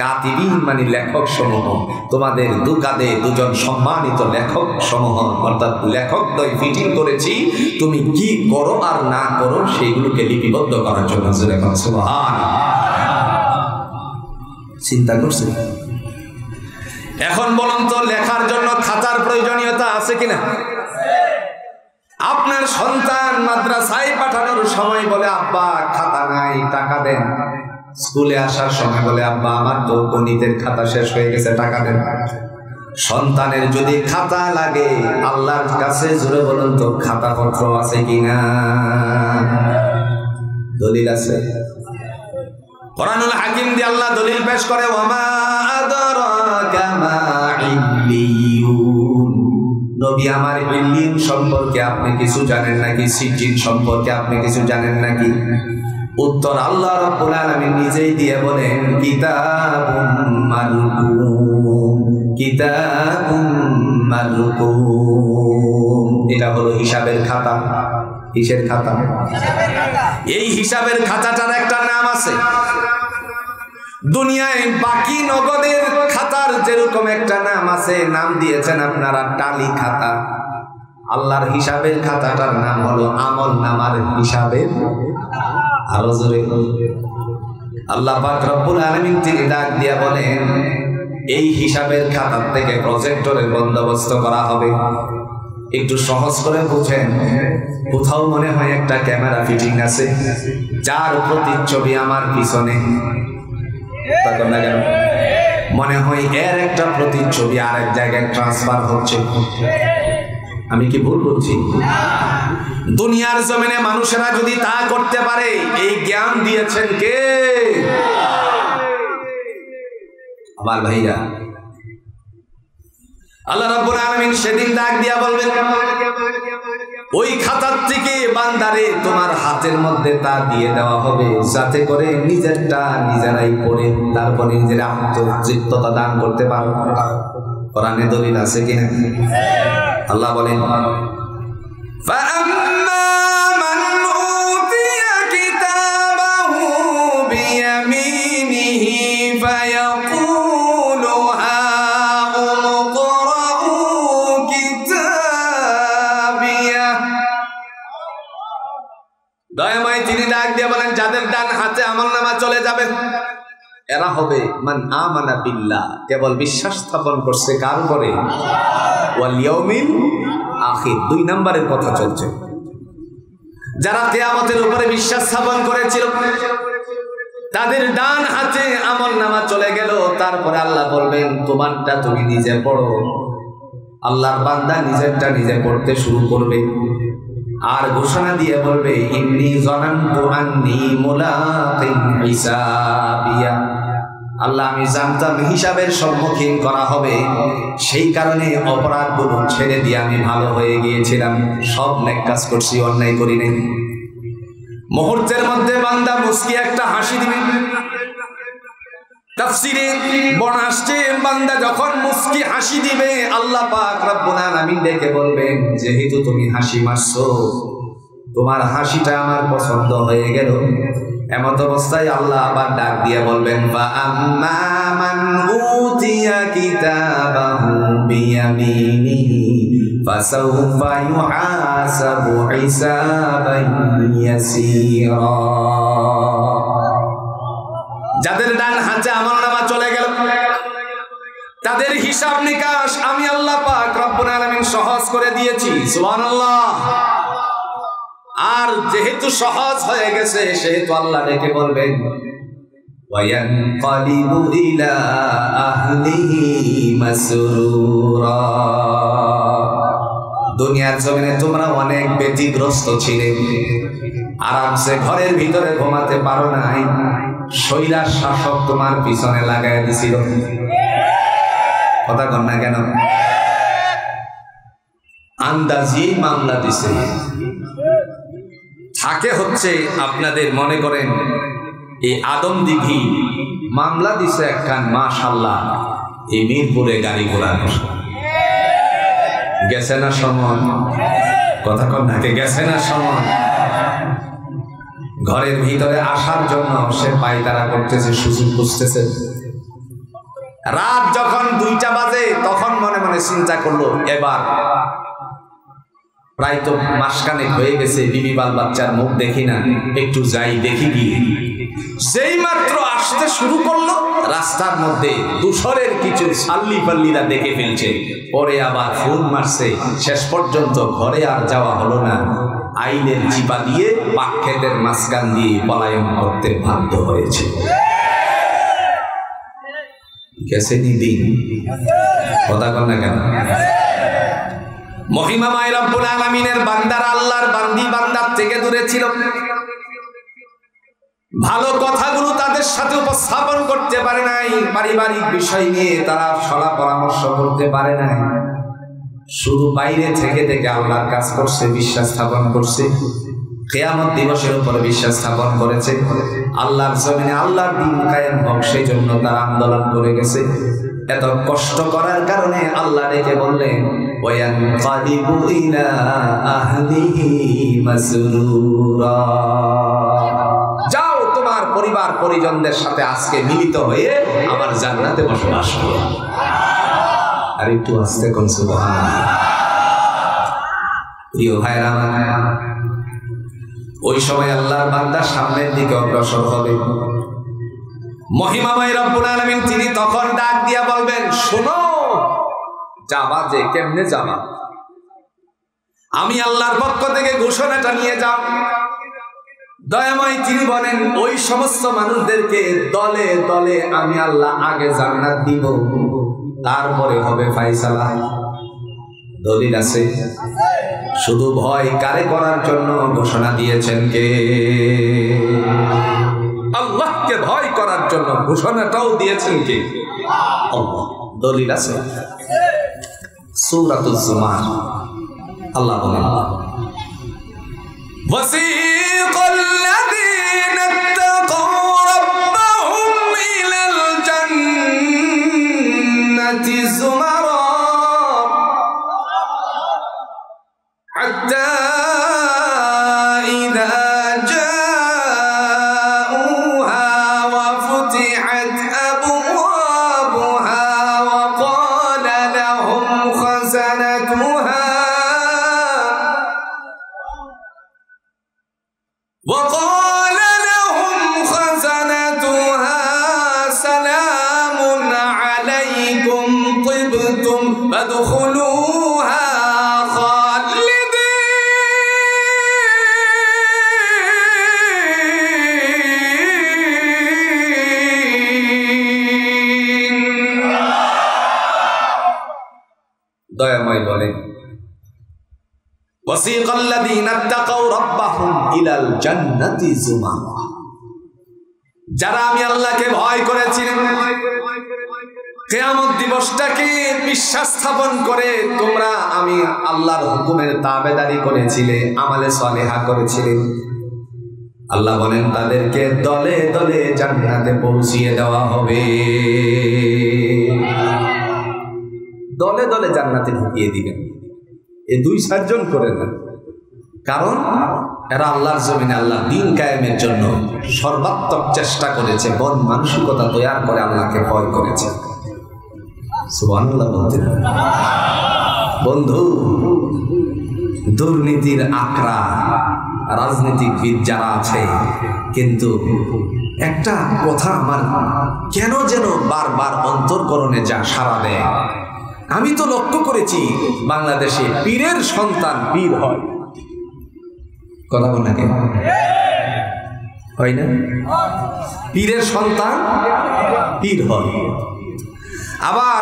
কাতিবিন মানে লেখক সমূহ। তোমাদের দু কাঁধে দুজন সম্মানিত লেখক সমূহ, অর্থাৎ লেখক দ্বয় ফিটিং করেছি, তুমি কি করো আর না করো সেইগুলোকে লিপিবদ্ধ করার জন্য। সুবহানাল্লাহ। চিন্তা করছেন? এখন বলুন তো, লেখার জন্য খাতার প্রয়োজনীয়তা আছে কিনা? আপনার সন্তান মাদ্রাসায় পাঠানোর সময় বলে, আব্বা খাতা নাই, টাকা দেন। স্কুলে আসার সময় বলে, আব্বা আমার তো গণিতের খাতা শেষ হয়ে গেছে, টাকা দেন। সন্তানের যদি খাতা লাগে, আল্লাহর কাছে জোরে বলুন তো, খাতা পত্র আছে কিনা? দলিল আছে? কোরআনুল হাকিম দিয়ে আল্লাহ দলিল পেশ করে, ওয়ামা আদরাকা মা ইল্লিয়ুন। নবী আমার ইল্লিয়ুন সম্পর্কে আপনি কিছু জানেন নাকি? সিজ্জিন সম্পর্কে আপনি কিছু জানেন নাকি? উত্তর আল্লাহ রাব্বুল আলামিন নিজেই দিয়ে বলেন, কিতাবুম মারকুম, কিতাবুম মারকুম। এটা হলো হিসাবের খাতা। কিসের খাতা? এই হিসাবের খাতাটার একটা নাম আছে। দুনিয়ায় বাকি নগদের খাতার যেরকম একটা নাম আছে, নাম দিয়েছেন আপনারা টালি খাতা। আল্লাহর হিসাবের খাতাটার নাম হলো আমল নামার হিসাবের। আরো জোরে। আল্লাহ পাক রব্বুল আলামিন তিনি ডাক দিয়ে বলেন, এই হিসাবের খাতার থেকে প্রজেক্টরের বন্দোবস্ত করা হবে। একটু সহজ করে বুঝেন, কোথাও মনে হয় একটা ক্যামেরা ফিটিং আছে, যার প্রতিচ্ছবি আমার পিছনে। মনে হয় এর একটা প্রতিচ্ছবি আরেক জায়গায় ট্রান্সফার হচ্ছে। আমি কি ভুল বলছি? দুনিয়ার জমিনে মানুষেরা যদি তা করতে পারে, এই জ্ঞান দিয়েছেন কে? আমার ভাইরা, আল্লাহ রাব্বুল আলামিন সেদিন ডাক দিয়া বলবেন, ওই খাতার থেকে বান্দারে তোমার হাতের মধ্যে তা দিয়ে দেওয়া হবে, যাতে করে নিজেরটা নিজেরাই পড়ে তারপরে নিজের আত্মতৃপ্ততা দান করতে পারো। কোরআনে দলিল আছে কিনা? আল্লাহ বলেন, فَأَمَّا مَنْ أُوتِيَ كِتَابَهُ بِيَمِينِهِ فَيَقُولُ هَاؤُمُ اقْرَءُوا كِتَابِيَهْ দয়াময় তিনি ডাক দিয়ে বলেন, যাদের ডান হাতে আমলনামা চলে যাবে এরা হবে মান আমানা বিল্লাহ, কেবল বিশ্বাস স্থাপন করছে কার উপরে? ওয়াল ইয়াউমিল আখির। 2 নম্বরের কথা চলছে। যারা কিয়ামতের উপরে বিশ্বাস স্থাপন করেছিল তাদের ডান হাতে আমলনামা চলে গেল। তারপরে আল্লাহ বলবেন, তোমারটা তুমি নিজে পড়ো। আল্লাহর বান্দা নিজেরটা নিজে পড়তে শুরু করবে আর ঘোষণা দিয়ে বলবে, ইন্নী যানানতু আন্নী মুলাকিন হিসাবিয়া। আল্লাহ, আমি জানতাম হিসাবের সম্মুখীন করা হবে, সেই কারণে অপরাধগুলো ছেড়ে দিয়ে আমি ভালো হয়ে গিয়েছিলাম। সব নেক কাজ করছি, অন্যায় করি নাই। মুহূর্তের মধ্যে বান্দা মুস্কি একটা হাসি দিবে। তাফসীরে বর্ণনা আসছে, বান্দা যখন মুস্কি হাসি দিবে আল্লাহ পাক রব্বুল আলামিন ডেকে বলবেন, যেহেতু তুমি হাসি মারছো, তোমার হাসিটা আমার পছন্দ হয়ে গেল। এমত অবস্থায় আল্লাহ আবার ডাক দিয়ে বলবেন, ফা আম্মা মান উতিয়া কিতাবাহু বিয়ামিনিহি ফাসাউফা ইউহাসাবু হিসাবান ইয়াসীরা। যাদের ডান হাতে আমলনামা চলে গেল তাদের হিসাব নিকাশ আমি আল্লাহ পাক রব্বুল আলামিন সহজ করে দিয়েছি। সুবহানাল্লাহ। আর যেহেতু সহজ হয়ে গেছে সেহেতু আল্লাহ ডেকে বলবেন, ওয়ায়ানকালিবু ইলা আহলিহি মাসরুরা। দুনিয়ার জমিনে তোমরা অনেক ব্যতিগ্রস্ত ছিলে, আরামসে ঘরের ভিতরে ঘুমাতে পারো নাই, শৈলার শাসক তোমার পিছনে লাগাই দিছিল। কথা কন না কেন? আন্দাজি মামলা দিছে। থাকে হচ্ছে আপনাদের মনে করেন এই আদমদিঘি মামলা দিছে একখান, মাশাআল্লাহ, এই মিরপুরে গাড়ি ঘোড়ানো গেছে না সমন। কথা কন না, গেছে না সমন। ঘরের ভিতরে আসার জন্য সে পায়তারা করতেছে, সুযোগ খুঁজতেছে। রাত যখন 2টা বাজে তখন মনে মনে চিন্তা করলো, এবার প্রায় তো মাসখানেক হয়ে গেছে, বিবি বাল বাচ্চার মুখ দেখি না, একটু যাই দেখি গিয়ে। যেই মাত্র আসতে শুরু করলো রাস্তার মধ্যে ধূসরের কিছু সাল্লি পাল্লিরা দেখে ফেলছে, পরে আবার ফোন মারছে। শেষ পর্যন্ত ঘরে আর যাওয়া হলো না, আইনের চিপা দিয়ে পাক্ষেতের মাঝখান দিয়ে পলায়ন করতে বাধ্য হয়েছে। গেছে দিন। কথা কন না কেন? মহিমাময় রব্বুল আলামিনের বান্দারা আল্লাহর বান্দি বান্দার থেকে দূরে ছিল। ভালো কথাগুলো তাদের সাথে উপস্থাপন করতে পারে নাই, পারিবারিক বিষয় নিয়ে তারা সলা পরামর্শ করতে পারে নাই। শুধু বাইরে থেকে থেকে আল্লাহর কাজ করছে, বিশ্বাস স্থাপন করছে, কিয়ামত দিবসের উপর বিশ্বাস স্থাপন করেছে। আল্লাহর জমিনে আল্লাহর দ্বীন কায়েম হোক সেই জন্য তারা আন্দোলন করে গেছে। এত কষ্ট করার কারণে আল্লাহ ডেকে বললেন, ওয়ায়ানকালিবু ইলা আহলিহি মাসরুরা। যাও তোমার পরিবার পরিজনদের সাথে আজকে মিলিত হয়ে আমার জান্নাতে বসবাস করো। আর একটু আস্তে কোন সুবহানাল্লাহ। প্রিয় ভাইরা, ওই সময় আল্লাহর বান্দা সামনের দিকে অগ্রসর হবে। মহিমাময় রব্বুল আলামিন তিনি তখন ডাক দিয়া বলবেন, শোনো, যাবা যে কেমনে যাবা? আমি আল্লাহর পক্ষ থেকে ঘোষণাটা নিয়ে যাও। দয়াময় তিনি বলেন, ওই সমস্ত মানুষদেরকে দলে দলে আমি আল্লাহ আগে জান্নাত দিব, তারপরে হবে ফায়সালা। দলিল আছে? শুধু ভয় কারে করার জন্য ঘোষণা দিয়েছেন কে? আল্লাহকে ভয় করার জন্য ঘোষণাটাও দিয়েছেন কে? আল্লাহ। দলিল আছে? সূরাতুজ জুমার আল্লাহ বলেন, ওয়াসিকাল্লাযীনা ইত্তাকাউ রাব্বাহুম ইলাল জান্নাতি যুমারা হাত্তা ইযা জাউহা ওয়া ফুতিহাত আবওয়াবুহা ওয়া ক্বালা লাহুম খাযানাতুহা ওয়াসিকাল্লাযীনা ইত্তাকাউ রাব্বাহুম ইলাল জান্নাতি যুমারা, যারা আমি আল্লাহকে ভয় করেছিলেন, কিয়ামত দিবসটাকে বিশ্বাস স্থাপন করে তোমরা আমি আল্লাহর হুকুমের তাবেদারি করেছিলে, আমালে সালেহা করেছিলে, আল্লাহ বলেন তাদেরকে দলে দলে জান্নাতে পৌঁছিয়ে দেওয়া হবে। দলে দলে জান্নাতে ঢুকিয়ে দিবেন, এই 2-4 জন করে দেন। কারণ এরা আল্লাহর জমিনে আল্লাহ দ্বীন কায়েমের জন্য সর্বাত্মক চেষ্টা করেছে, মন মানসিকতা তৈরি করে আল্লাহকে ভয় করেছে। সুবহানাল্লাহ বলতে বন্ধু, দুর্নীতির আকড়া রাজনীতিবিদ যারা আছে, কিন্তু একটা কথা আমার কেন যেন বারবার অন্তর্করণে যা সাড়া দেয়। আমি তো লক্ষ্য করেছি বাংলাদেশে পীরের সন্তান পীর হয়, কথা বল না কেন হয় না? পীরের সন্তান পীর হয়, আবার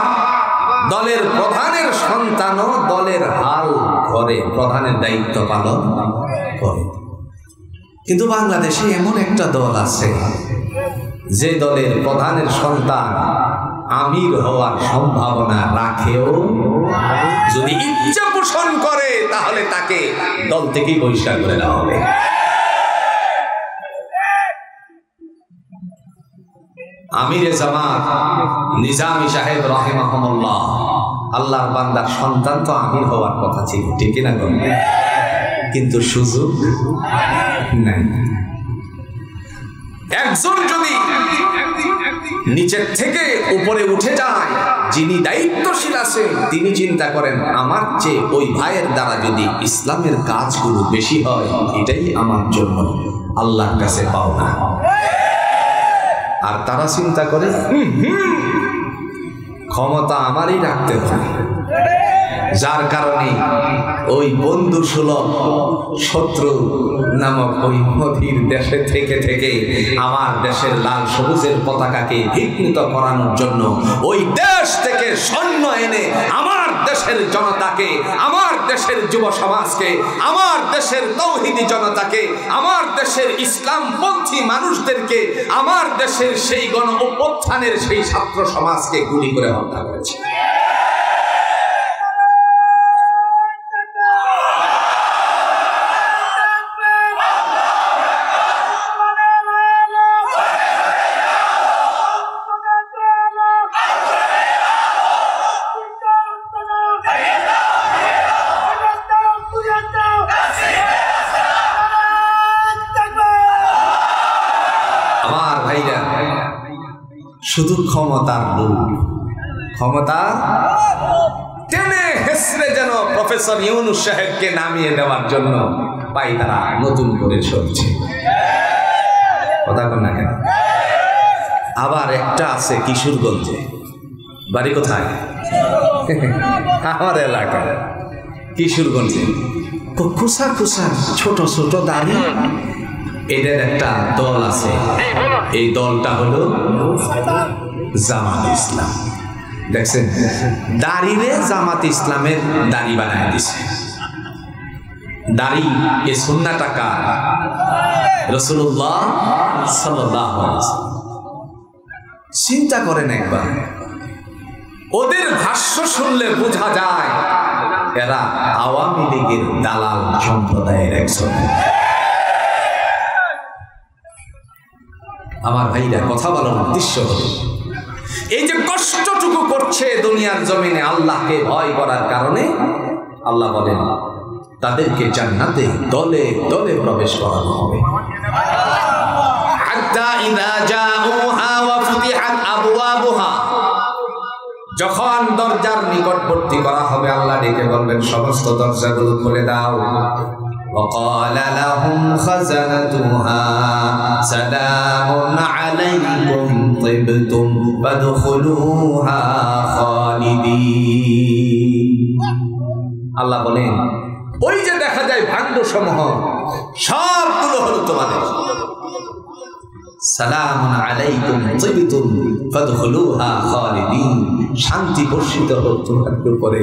দলের প্রধানের সন্তানও দলের হাল করে, প্রধানের দায়িত্ব পালন করে। কিন্তু বাংলাদেশে এমন একটা দল আছে যে দলের প্রধানের সন্তান আমির হওয়ার সম্ভাবনা রাখেও, যদি ইচ্ছা পোষণ করে তাহলে তাকে দল থেকেই বহিষ্কার করে দেওয়া হবে। আমিরে জামাত নিজামী সাহেব রাহিমাহুল্লাহ, আল্লাহর বান্দার সন্তান তো আমির হওয়ার কথা ছিল, ঠিক না? কিন্তু সুযোগ নাই। একজন যদি নিচের থেকে উপরে উঠে যায়, যিনি দায়িত্বশীল আছেন তিনি চিন্তা করেন আমার চেয়ে ওই ভাইয়ের দ্বারা যদি ইসলামের কাজগুলো বেশি হয়, এটাই আমার জন্য আল্লাহর কাছে পাওনা। আর তারা চিন্তা করে ক্ষমতা আমারই রাখতে হবে, যার কারণে ওই বন্ধু সুলভ শত্রু নামক ওই নদীর দেশে থেকে থেকে আমার দেশের লাল সবুজের পতাকাকে বিঘ্নিত করানোর জন্য ওই দেশ থেকে সৈন্য এনে আমার দেশের জনতাকে, আমার দেশের যুব সমাজকে, আমার দেশের তৌহিদি জনতাকে, আমার দেশের ইসলামপন্থী মানুষদেরকে, আমার দেশের সেই গণ অভ্যুত্থানের সেই ছাত্র সমাজকে গুলি করে হত্যা করেছে। শুধু ক্ষমতার লোভ, ক্ষমতা টেনে হেসড়ে যেন প্রফেসর ইউনুস সাহেবকে নামিয়ে দেওয়ার জন্য পাই তারা নতুন করে সরছে, কথা বল না কেন? আবার একটা আছে কিশোরগঞ্জে, বাড়ি কোথায়? আমার এলাকা কিশোরগঞ্জে, খুসা খুসা ছোট ছোট দাড়ি, এদের একটা দল আছে, এই দলটা হলো জামাত ইসলাম। দেখছেন, দাড়িরে জামাত ইসলামের দাড়ি বানায় দিছে। দাড়ি এ সুন্নাহ টাকা রাসূলুল্লাহ সাল্লাল্লাহু আলাইহি ওয়াসাল্লাম। চিন্তা করেন একবার, ওদের ভাষ্য শুনলে বোঝা যায় এরা আওয়ামী লীগের দালাল সম্প্রদায়ের একজন। আমার ভাইরা, কথা বলার উদ্দেশ্য হলো এই যে কষ্টটুকু করছে দুনিয়ার জমিনে আল্লাহকে ভয় করার কারণে, আল্লাহ বলেন তাদেরকে জান্নাতে দলে দলে প্রবেশ করানো হবে। হাত্তা ইযা জাউহা ওয়া ফুতিহাত আবওয়াবুহা, যখন দরজার নিকটবর্তী করা হবে আল্লাহ ডেকে বলবেন সমস্ত দরজাগুলো খুলে দাও। وقال لهم خزنتها سلام عليكم طبتم فادخلوها خالدين। আল্লাহ বলেন ওই যে দেখা যায় ভাণ্ড সমূহ সবগুলো হলো তোমাদের, সালামুন আলাইকুম তিবতুম ফাদখুলুহা খালিদিন, শান্তি বর্ষিত হোক তোমাদের উপরে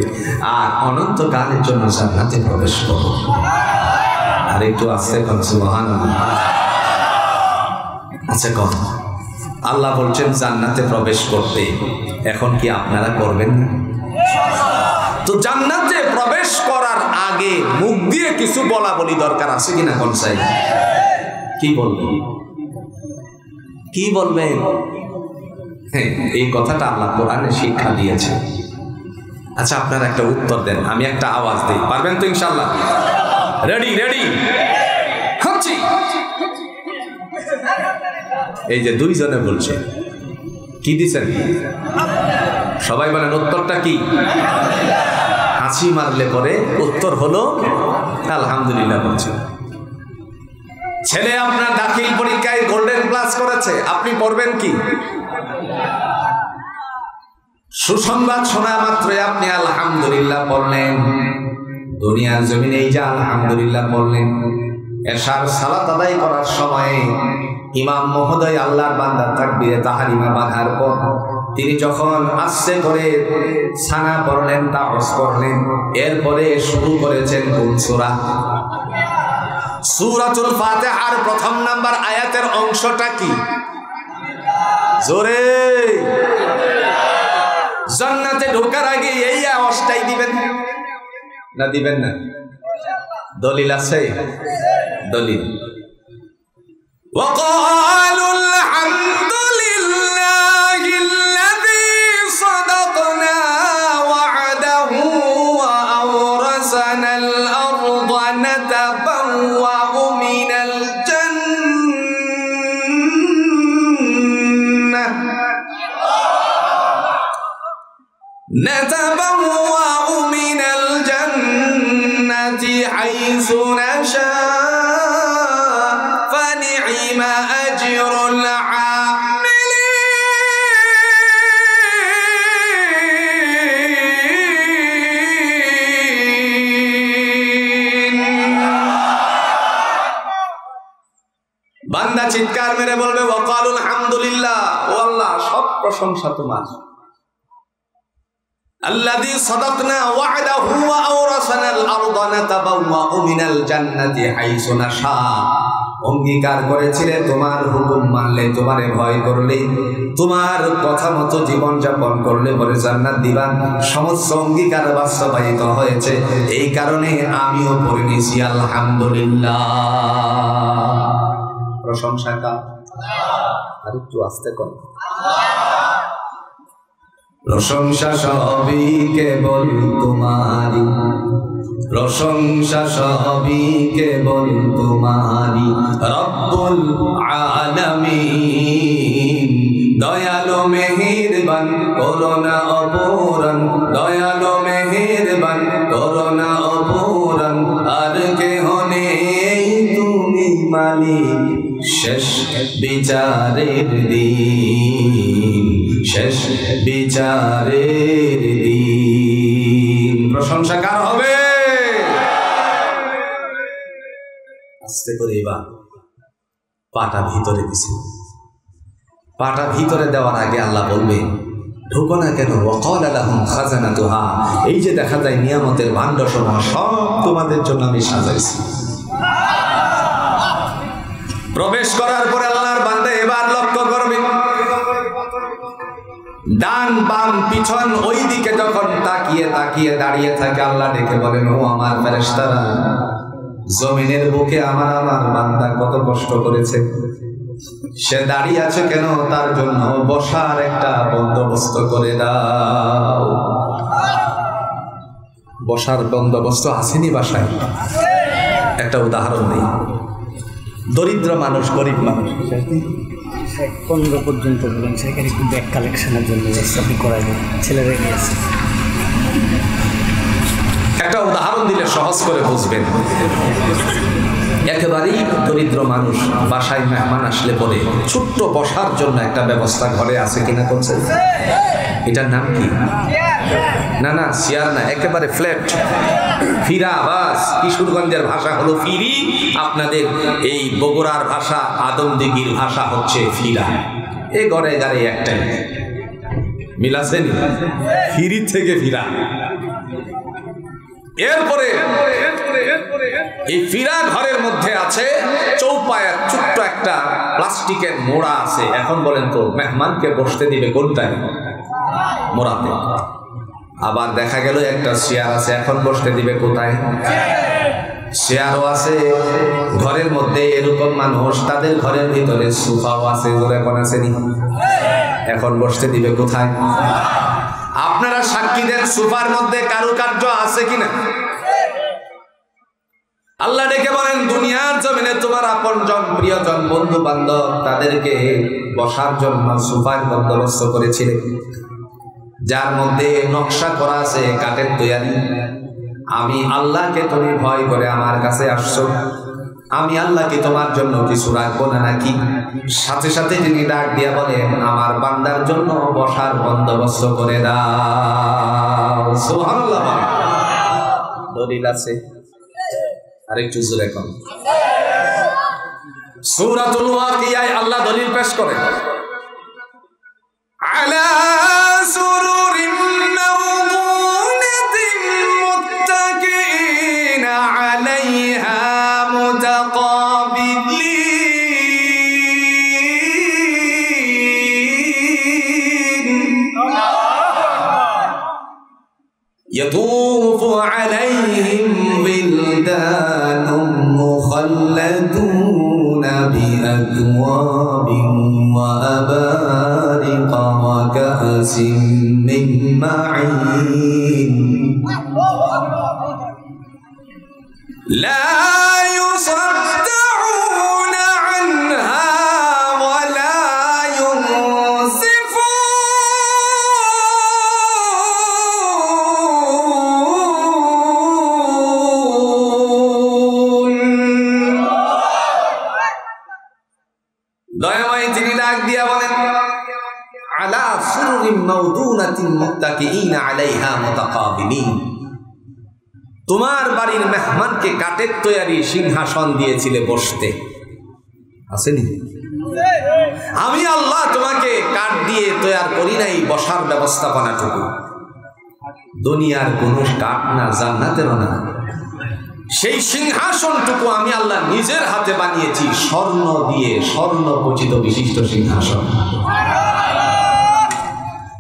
আর অনন্তকালের জন্য জান্নাতে প্রবেশ করো। আর একটু আস্তে কোন সুবহানাল্লাহ, আচ্ছা কোন আল্লাহ বলছেন জান্নাতে প্রবেশ করতে, এখন কি আপনারা করবেন না? তো জান্নাতে প্রবেশ করার আগে মুখ দিয়ে কিছু বলা বলি দরকার আছে কিনা? কোন চাই কি বলবেন? কি বলবেন? হ্যাঁ, এই কথাটা আল্লাহ কোরআনে শিক্ষা দিয়েছে। আচ্ছা আপনারা একটা উত্তর দেন, আমি একটা আওয়াজ দিই, পারবেন তো ইনশাআল্লাহ? রেডি রেডি হচ্ছি। এই যে দুইজনে বলছে, কি দিছেন সবাই বলেন উত্তরটা কি? হাসি মারলে পরে উত্তর হলো আলহামদুলিল্লাহ বলছে। ছেলে আপনার দাখিল পরীক্ষায় গোল্ডেন প্লাস করেছে, আপনি পড়বেন কি? সুসংবাদ শোনা মাত্রই আপনি আলহামদুলিল্লাহ বললেন। দুনিয়ার জমিনে এই যে আলহামদুলিল্লাহ বললেন, এশার সালাত আদায় করার সময় ইমাম মহোদয় আল্লাহর বান্দা তাকবীরে তাহরিমা বাঁধার পর তিনি যখন আস্তে করে সানা পড়লেন, তাওয়াজ পড়লেন, এরপরে শুরু করেছেন কোন সূরা? সূরাতুল ফাতিহার প্রথম নাম্বার আয়াতের অংশটা কি? জোরে জান্নাতে ঢোকার আগে এই আওয়াজটাই দিবেন না দিবেন না? দলিল আছে? দলিল وقالوا الحمد لله الذي صدقنا وعده وأورثنا الأرض نتبوأ من الجنة حيث نشاء فنعم أجر العاملين। বান্দা চিৎকার মেরে বলবে ওয়াকালুল হামদুলিল্লাহ, ও আল্লাহ সব প্রশংসা তোমার। আল্লাযী সাদাকনা ওয়া'দাহু ওয়া আওরাসানাল আরদা নাতাবাওয়া'উ মিনাল জান্নাতি হাইসু নাশা। অঙ্গীকার করেছিলে তোমার হুকুম মানলে, তোমারে ভয় করলে, তোমার কথা মতো জীবন যাপন করলে পরে জান্নাত দিবা। সমস্ত অঙ্গীকার বাস্তবায়িত হয়েছে, এই কারণে আমিও পড়ে নিয়েছি আলহামদুলিল্লাহ। প্রশংসা কার? আর একটু আস্তে কর। প্রশংসা সবই কেবল তোমারি, প্রশংসা সবই কেবল তোমারি। রব্বুল আলামিন দয়ালু মেহেরবান করুণা অপূরণ, দয়ালু মেহেরবান করুণা অপূরণ। আর কেহ নেই তুমি মালিক শেষ বিচারের দিন, শেষ বিচারের দিন। প্রশংসা কার হবে? আস্তে করে এবার পাটা ভিতরে দিছে। পাটা ভিতরে দেওয়ার আগে আল্লাহ বলবে ঢুকো না কেন? ওয়াকালা লাহুম খাজানাতুহা, এই যে দেখা যায় নিয়ামতের ভান্ডারসমূহ সব তোমাদের জন্য আমি সাজাইছি। প্রবেশ করার পরে আল্লাহর বান্দা এবার লক্ষ্য করবে ডান বাম পিছন ওই দিকে যখন তাকিয়ে তাকিয়ে দাঁড়িয়ে থাকে, আল্লাহ ডেকে বলেন ও আমার ফেরেশতারা, জমিনের বুকে আমার বান্দা কত কষ্ট করেছে, সে দাঁড়িয়ে আছে কেন? তার জন্য বসার একটা বন্দোবস্ত করে দাও। বসার বন্দোবস্ত আসেনি বাসায়? একটা উদাহরণ নেই, দরিদ্র মানুষ, গরিব মানুষ 15 পর্যন্ত বলেন, সেখানে একটু ব্যাগ কালেকশনের জন্য আপনি করাইবেন, ছেলেরা গিয়েছে। একটা উদাহরণ দিলে সহজ করে বুঝবেন। একেবারেই দরিদ্র মানুষ, বাসায় মেহমান আসলে পরে ছোট্ট বসার জন্য একটা ব্যবস্থা ঘরে আছে কিনা করছে? এটার নাম কি? না না চেয়ার না, একেবারে ফ্ল্যাট, ফিরা। বাস, কিশোরগঞ্জের ভাষা হলো ফিরি, আপনাদের এই বগুড়ার ভাষা, আদমদিঘির ভাষা হচ্ছে ফিরা। এ গড়ে গাড়ি একটাই, মিল আছে নি? ফিরি থেকে ফিরা। এরপরে এই ফিরা ঘরের মধ্যে আছে চৌপায়া ছোট্ট একটা প্লাস্টিকের মোড়া আছে। এখন বলেন তো মেহমানকে বসতে দিবে কোনটায়? মোড়াতে। আবার দেখা গেল একটা চেয়ার আছে, এখন বসতে দিবে কোথায়? চেয়ারও আছে ঘরের মধ্যে। এরকম মানুষ, তাদের ঘরের ভিতরে সোফাও আছে, এখন আসেনি, এখন বসতে দিবে কোথায়? আপনারা সাক্ষী দেন, সোফার মধ্যে কারুকার্য আছে কিনা? আল্লাহ ডেকে বলেন, দুনিয়ার জমিনে তোমার আপনজন, প্রিয়জন, বন্ধু বান্ধব, তাদেরকে বসার জন্য সোফার বন্দোবস্ত করেছিলে, যার মধ্যে নকশা করা আছে কাঠের তৈরি। আমি আল্লাহকে তুমি ভয় করে আমার কাছে আসছো, আমি আল্লাহ কি তোমার জন্য কিছু রাখবো না নাকি? সাথে সাথে তিনি ডাক দিয়া বলেন, আমার বান্দার জন্য বসার বন্দোবস্ত করে দাও। সুবহানাল্লাহ। দলিল আছে, আরেকটু জোরে কম। সূরাতুল ওয়াকিয়ায় আল্লাহ দলিল পেশ করে, আলা সুরুরিন মাওদুনাতিন মুত্তাকিনা আলাইহা মুতাকাবিলিন ইয়াতুফু আলাইহিম বিলদানুম মুখাল্লাদুনা বিআকওয়াবিন ওয়া আবারিকা ওয়া কাসিম মিন মাঈন লা يصدعون عنها ولا ينزفون। দয়াময় তিনি ডাক দিয়া বলেন, আলা সুরুরিন মাওদুনাতিন মুত্তাকিইনা আলাইহা মুতাকাবিলিন। তোমার বাড়ির মেহমানকে কাঠের তৈরি সিংহাসন দিয়েছিলে বসতে, আসেনি? আমি আল্লাহ তোমাকে কাঠ দিয়ে তৈরি করি নাই বসার ব্যবস্থাপনাটুকু। দুনিয়ার কোনো কাঠ না, জান্নাতেরও না, সেই সিংহাসনটুকু আমি আল্লাহ নিজের হাতে বানিয়েছি, স্বর্ণ দিয়ে, স্বর্ণ খচিত বিশিষ্ট সিংহাসন।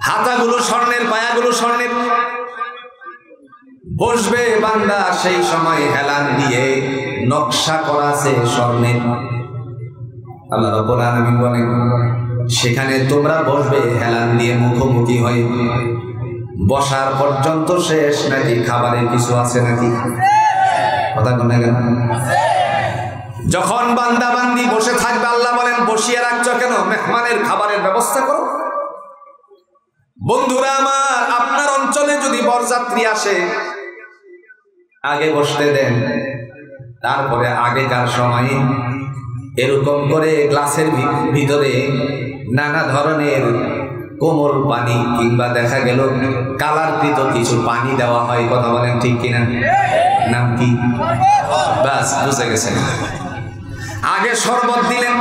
হাতাগুলো স্বর্ণের, পায়াগুলো স্বর্ণের। বসবে বান্দা সেই সময় হেলান দিয়ে, নকশা করা আছে স্বর্ণের। আল্লাহ রাব্বুল আলামিন বলেন, সেখানে তোমরা বসবে হেলান দিয়ে, মুখোমুখি হয়ে। বসার পর্যন্ত শেষ নাকি খাবারের কিছু আছে নাকি? কথা বলে গেল। যখন বান্দা বান্দি বসে থাকবে, আল্লাহ বলেন, বসিয়ে রাখছো কেন? মেহমানের খাবারের ব্যবস্থা করো। বন্ধুরা আমার, আপনার অঞ্চলে যদি বরযাত্রী আসে, আগে বসতে দেন। তারপরে আগেকার সময়ে এরকম করে গ্লাসের ভিতরে নানা ধরনের কোমল পানি কিংবা দেখা গেল কালারকৃত কিছু পানি দেওয়া হয়। কথা বলেন ঠিক কিনা? নাম কি? বাস বুঝে গেছেন। আগে শরবত দিলেন,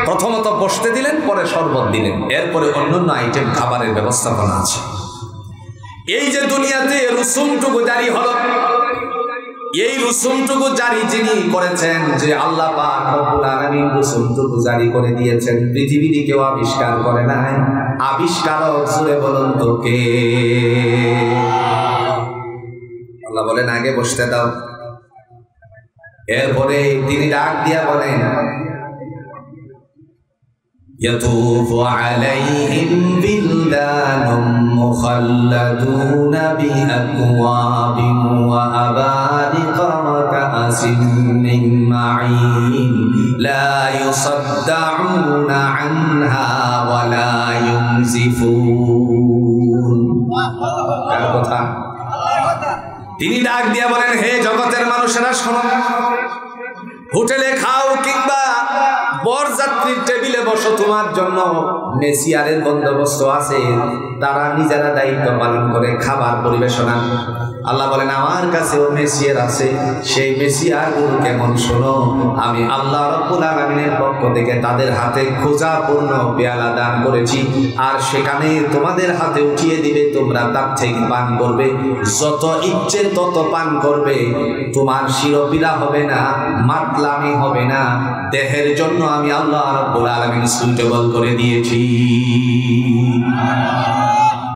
প্রথমত বসতে দিলেন, পরে শরবত দিলেন, এরপরে অন্যান্য আইটেম খাবারের ব্যবস্থাপনা আছে। এই যে দুনিয়াতে রুসুমটুকু জারি হলো, এই রুসুমটুকু জারি যিনি করেছেন, যে আল্লাহ পাক রব্বুল আলামিন রুসুমটুকু জারি করে দিয়েছেন, পৃথিবীর কেউ আবিষ্কার করে নাই। আবিষ্কারক জুড়ে বলুন তো কে? আল্লাহ বলেন, আগে বসতে দাও। এরপরে তিনি ডাক দিয়া বলেন, ইয়াতুফু আলাইহিম বিলদানুম মুখাল্লাদুনা বিআকওয়াবিন ওয়া আবারিকা ওয়া কাসিম মিন মাঈন লা ইউসাদ্দাউনা আনহা ওয়া লা ইউনজিফুন। কার কথা? তিনি ডাক দিয়া বলেন, হে জগতের মানুষেরা শোনো, হোটেলে খাও কিংবা বরযাত্রী রাত্রির টেবিলে বসো, তোমার জন্য মেসিয়ারের বন্দোবস্ত আছে, তারা নিজেরা দায়িত্ব পালন করে খাবার পরিবেশনা। আল্লাহ বলেন আমার কাছেও মেসিয়ার আছে, সেই মেসিয়ার গুলো কেমন শোনো, আমি আল্লাহ রাব্বুল আলামিনের পক্ষ থেকে তাদের হাতে খোঁজা পূর্ণ পেয়ালা দান করেছি, আর সেখানে তোমাদের হাতে উঠিয়ে দিবে, তোমরা তার থেকে পান করবে, যত ইচ্ছে তত পান করবে, তোমার শিরোপীড়া হবে না, মাতলামি হবে না, দেহের জন্য আমি আল্লাহ রাব্বুল আলামিন সুইটেবল করে দিয়েছি।